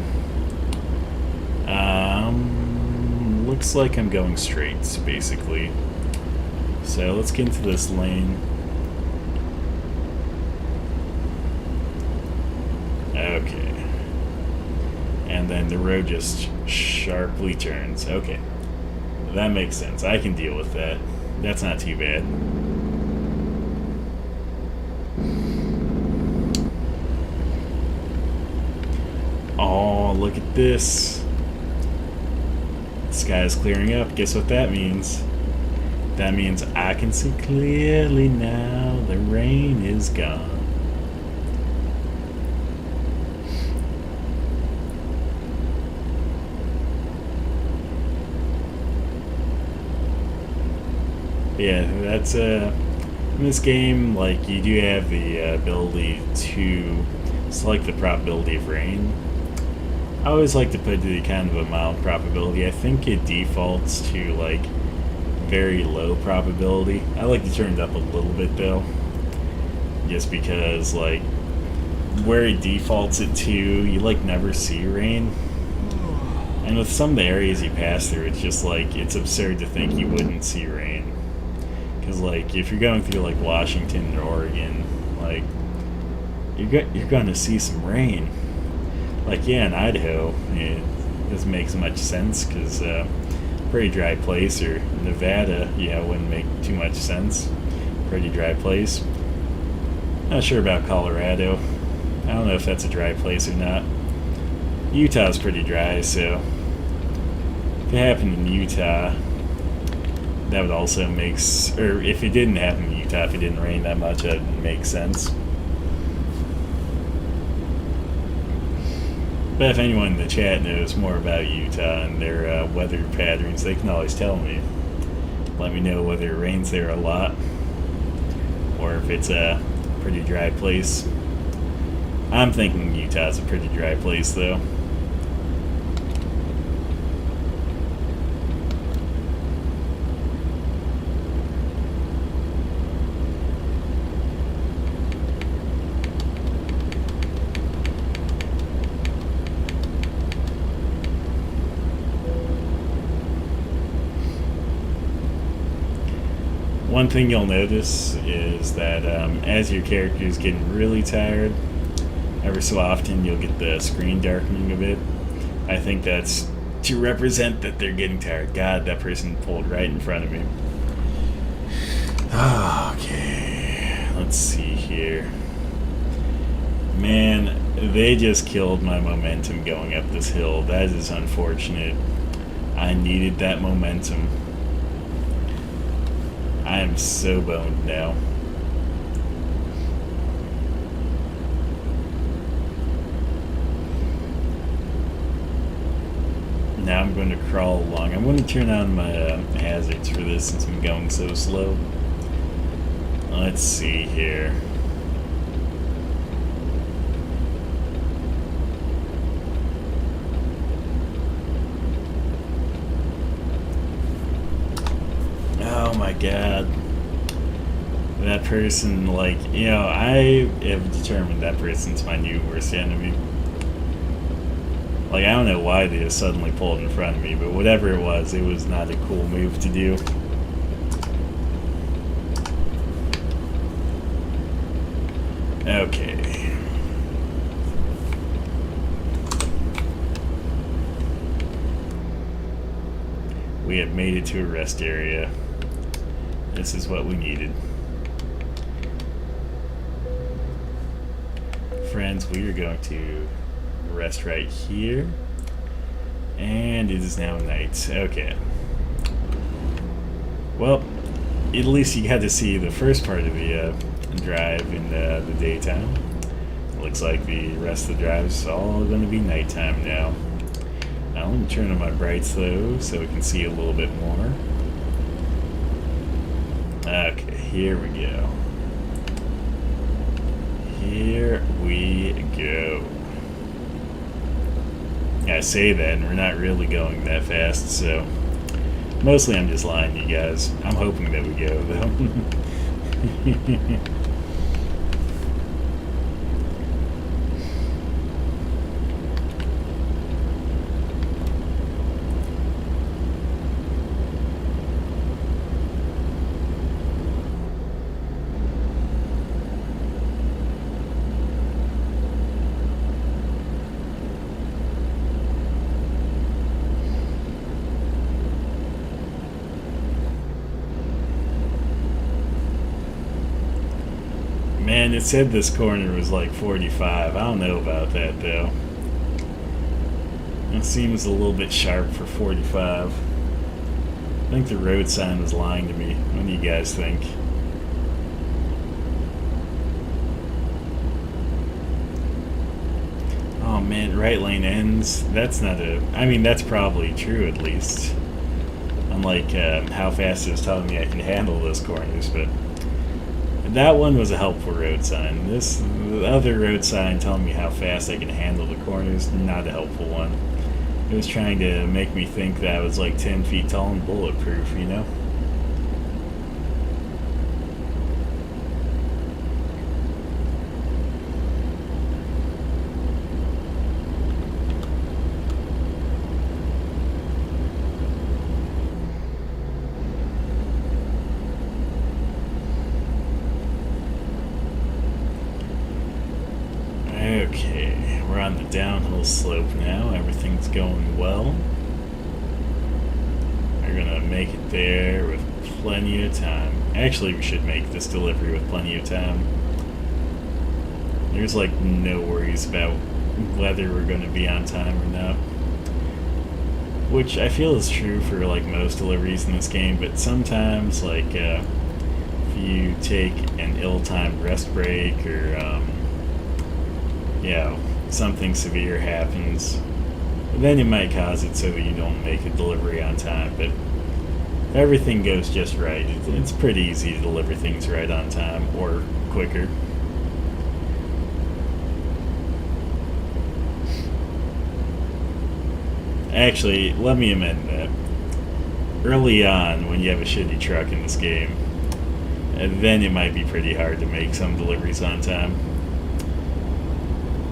Looks like I'm going straight, basically. So let's get into this lane. Okay. And then the road just sharply turns. Okay. That makes sense. I can deal with that. That's not too bad. Oh, look at this. The sky is clearing up. Guess what that means? That means I can see clearly now. The rain is gone. Yeah, that's in this game, like, you do have the ability to select the probability of rain. I always like to put the kind of a mild probability. I think it defaults to like very low probability. I like to turn it up a little bit though, just because like where it defaults it to, you like never see rain. And with some of the areas you pass through, it's just like, it's absurd to think you wouldn't see rain. Because like if you're going through like Washington or Oregon, like you're going to see some rain. Like, yeah, in Idaho, it doesn't make so much sense because pretty dry place, or Nevada, yeah, wouldn't make too much sense. Pretty dry place. Not sure about Colorado. I don't know if that's a dry place or not. Utah's pretty dry, so if it happened in Utah, that would also make, or if it didn't happen in Utah, if it didn't rain that much, that would make sense. But if anyone in the chat knows more about Utah and their weather patterns, they can always tell me. Let me know whether it rains there a lot, or if it's a pretty dry place. I'm thinking Utah's a pretty dry place, though. One thing you'll notice is that as your character is getting really tired, every so often you'll get the screen darkening a bit. I think that's to represent that they're getting tired. God, that person pulled right in front of me. Okay, let's see here. Man, they just killed my momentum going up this hill. That is unfortunate. I needed that momentum. I am so boned now. Now I'm going to crawl along. I'm going to turn on my hazards for this since I'm going so slow. Let's see here. Oh my god. That person, like, I have determined that person's my new worst enemy. Like, I don't know why they just suddenly pulled in front of me, but whatever it was not a cool move to do. Okay. We have made it to a rest area. This is what we needed. Friends, we are going to rest right here. And it is now night. Okay. Well, at least you got to see the first part of the drive in the daytime. It looks like the rest of the drive is all going to be nighttime now. Now let me turn on my brights though so we can see a little bit more. Okay, here we go. Here we go. I say that, and we're not really going that fast, so mostly I'm just lying to you guys. I'm hoping that we go, though. Man, it said this corner was like 45. I don't know about that, though. It seems a little bit sharp for 45. I think the road sign was lying to me. What do you guys think? Oh man, right lane ends. That's not a... I mean, that's probably true at least. Unlike how fast it was telling me I can handle those corners, but... that one was a helpful road sign. The other road sign telling me how fast I can handle the corners, not a helpful one. It was trying to make me think that I was like 10 feet tall and bulletproof, you know? Okay, we're on the downhill slope now. Everything's going well. We're gonna make it there with plenty of time. Actually, we should make this delivery with plenty of time. There's like no worries about whether we're gonna be on time or not. Which I feel is true for like most deliveries in this game, but sometimes like if you take an ill-timed rest break or something severe happens, then it might cause it so that you don't make a delivery on time. But if everything goes just right, it's pretty easy to deliver things right on time or quicker. Actually, let me amend that. Early on, when you have a shitty truck in this game, then it might be pretty hard to make some deliveries on time.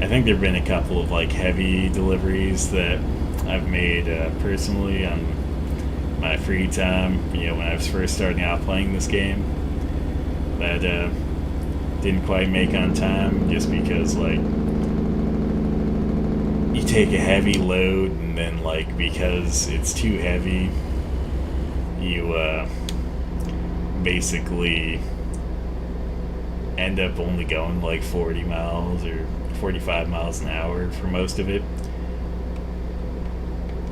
I think there have been a couple of like heavy deliveries that I've made personally on my free time, when I was first starting out playing this game, that didn't quite make on time just because like you take a heavy load, and then like because it's too heavy, you basically end up only going like 40 miles or 45 miles an hour for most of it.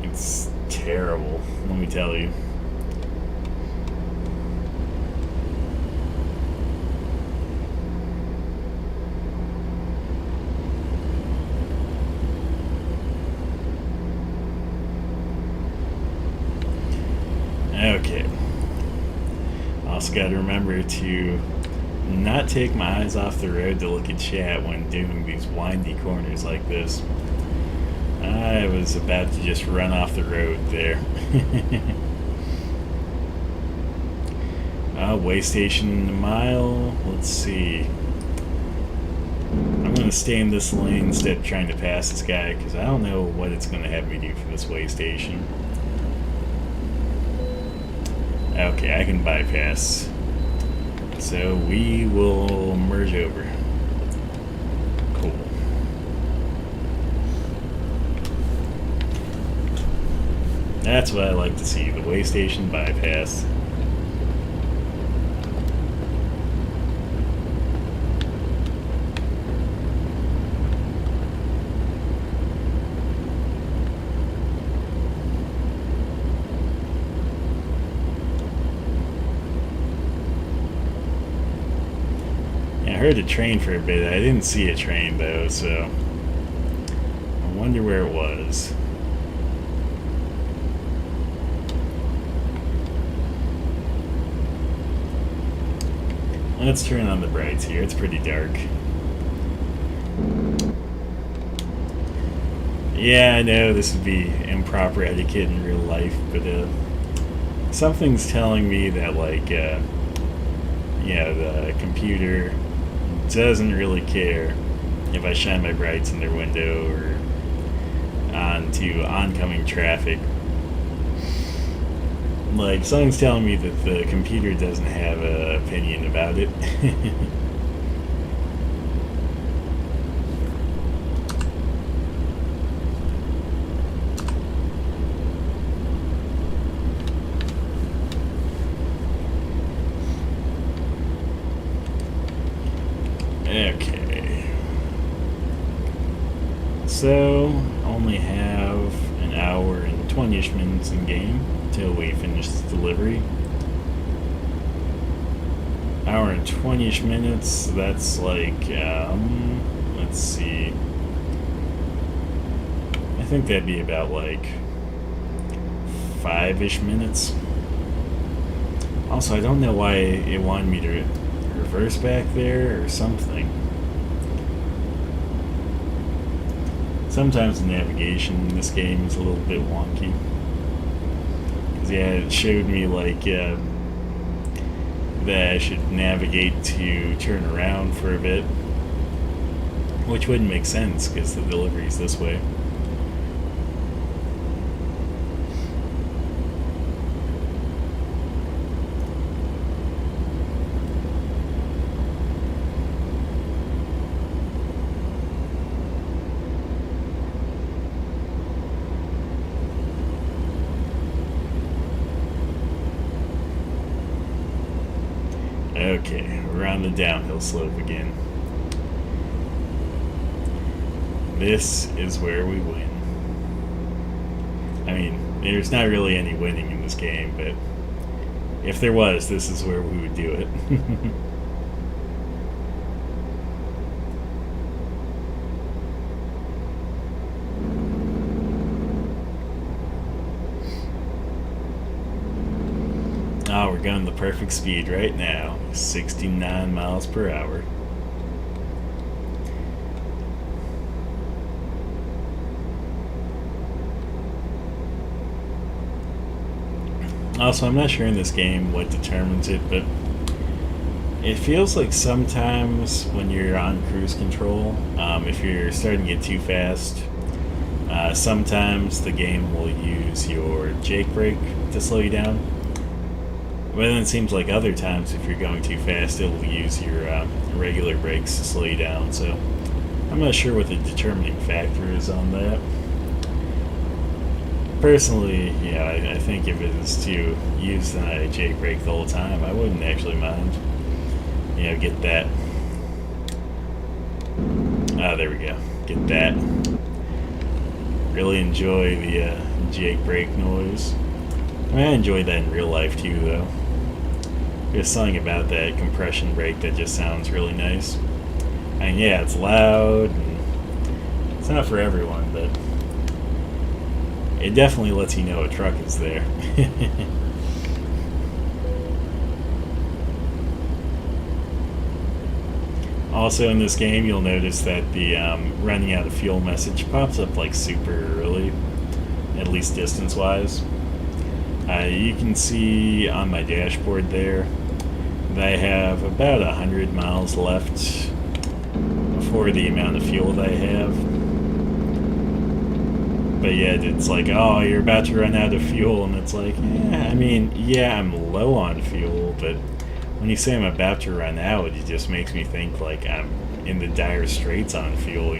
It's terrible, let me tell you. Okay. Also got to remember to not take my eyes off the road to look at chat when doing these windy corners like this. I was about to just run off the road there. Way station a mile. Let's see. I'm going to stay in this lane instead of trying to pass this guy because I don't know what it's going to have me do for this way station. Okay, I can bypass. So we will merge over. Cool. That's what I like to see, the way station bypass. I heard a train for a bit. I didn't see a train though, so I wonder where it was. Let's turn on the brights here. It's pretty dark. Yeah, I know this would be improper etiquette in real life, but something's telling me that like the computer doesn't really care if I shine my brights in their window or onto oncoming traffic. Like, something's telling me that the computer doesn't have an opinion about it. Okay. So, only have an hour and 20-ish minutes in game till we finish this delivery. Hour and 20-ish minutes, that's like, let's see. I think that'd be about like 5-ish minutes. Also, I don't know why it wanted me to reverse back there or something. Sometimes the navigation in this game is a little bit wonky. Cause yeah, it showed me like that I should navigate to turn around for a bit, which wouldn't make sense because the delivery's this way. Okay, we're on the downhill slope again. This is where we win. I mean, there's not really any winning in this game, but if there was, this is where we would do it. Oh, we're going the perfect speed right now. 69 miles per hour. Also, I'm not sure in this game what determines it, but it feels like sometimes when you're on cruise control, if you're starting to get too fast, sometimes the game will use your Jake brake to slow you down. But then it seems like other times, if you're going too fast, it will use your regular brakes to slow you down. So I'm not sure what the determining factor is on that. personally, I think if it was to use the jailbreak the whole time, I wouldn't actually mind. Get that. There we go. Get that. Really enjoy the jailbreak noise. I enjoy that in real life too, though. There's something about that compression brake that just sounds really nice. And yeah, it's loud. And it's not for everyone, but it definitely lets you know a truck is there. Also in this game, you'll notice that the running out of fuel message pops up like super early, at least distance-wise. You can see on my dashboard there that I have about 100 miles left for the amount of fuel that I have. But yeah, it's like, oh, you're about to run out of fuel, and it's like, yeah, I'm low on fuel, but when you say I'm about to run out, it just makes me think like I'm in the dire straits on fuel,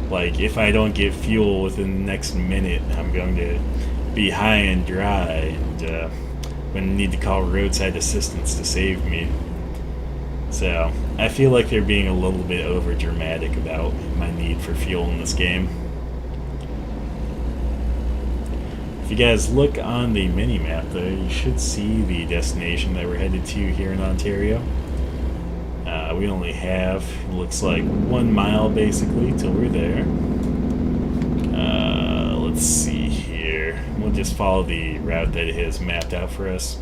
Like, if I don't get fuel within the next minute, I'm going to be high and dry, and going to need to call roadside assistance to save me. So, I feel like they're being a little bit over dramatic about my need for fuel in this game. If you guys look on the mini-map, though, you should see the destination that we're headed to here in Ontario. We only have, it looks like, 1 mile, basically, till we're there. Let's see here. We'll just follow the route that it has mapped out for us.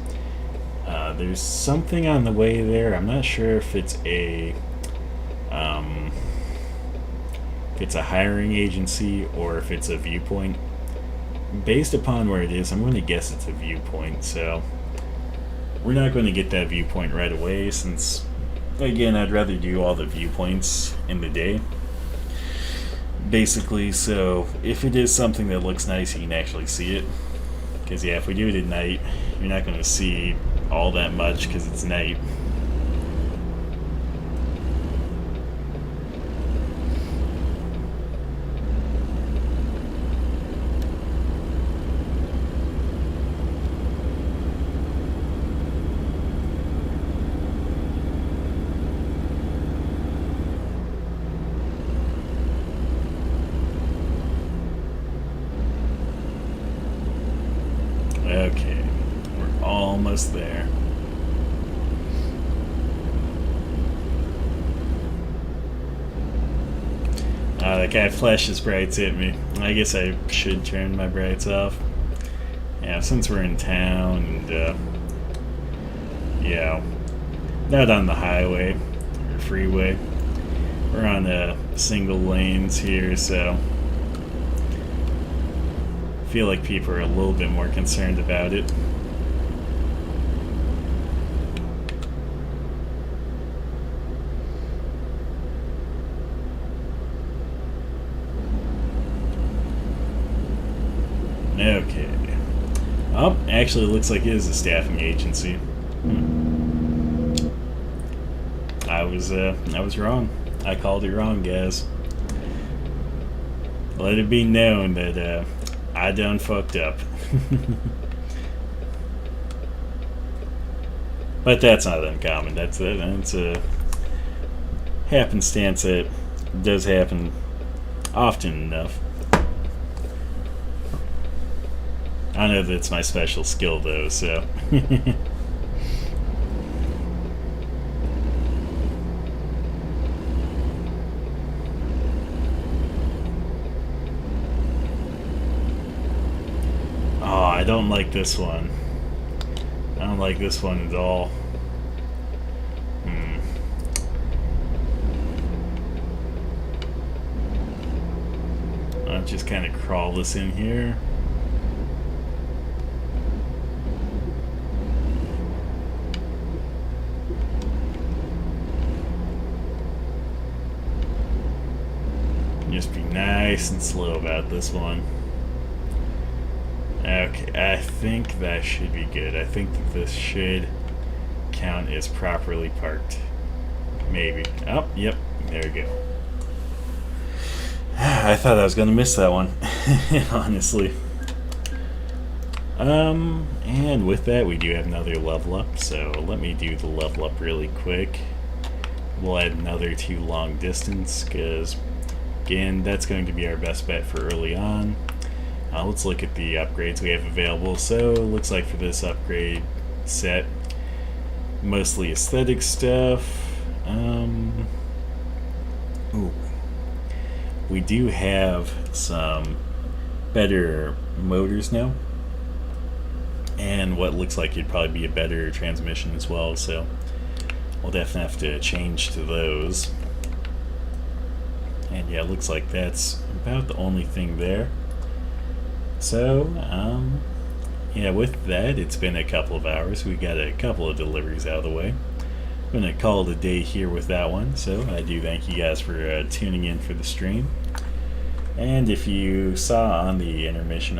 There's something on the way there. I'm not sure if it's a hiring agency or if it's a viewpoint. Based upon where it is, I'm going to guess it's a viewpoint, so we're not going to get that viewpoint right away since, again, I'd rather do all the viewpoints in the day. Basically, so if it is something that looks nice, you can actually see it. Because, yeah, if we do it at night, you're not going to see all that much because it's night. Okay, we're almost there. That guy flashed his brights at me. I guess I should turn my brights off. Yeah, since we're in town and, not on the highway or freeway. We're on single lanes here, so I feel like people are a little bit more concerned about it. Okay. Oh, actually, it looks like it is a staffing agency. I was wrong. I called it wrong, guys. Let it be known that I done fucked up. But that's not uncommon. That's a happenstance that does happen often enough. I don't know if it's my special skill, though, so... Oh, I don't like this one. I don't like this one at all. I'll just kind of crawl this in here. Just be nice and slow about this one. Okay, I think that should be good. I think that this should count as properly parked. Maybe. Oh, yep. There we go. I thought I was going to miss that one, honestly. And with that, we do have another level up, so let me do the level up really quick. We'll add another 2 long distance, because, again, that's going to be our best bet for early on. Let's look at the upgrades we have available. So, it looks like for this upgrade set, mostly aesthetic stuff. Ooh. We do have some better motors now, and what looks like it'd probably be a better transmission as well, so we'll definitely have to change to those. And yeah, it looks like that's about the only thing there. So, yeah, with that, it's been a couple of hours. We got a couple of deliveries out of the way. I'm going to call it a day here with that one, so I do thank you guys for tuning in for the stream. And if you saw on the intermission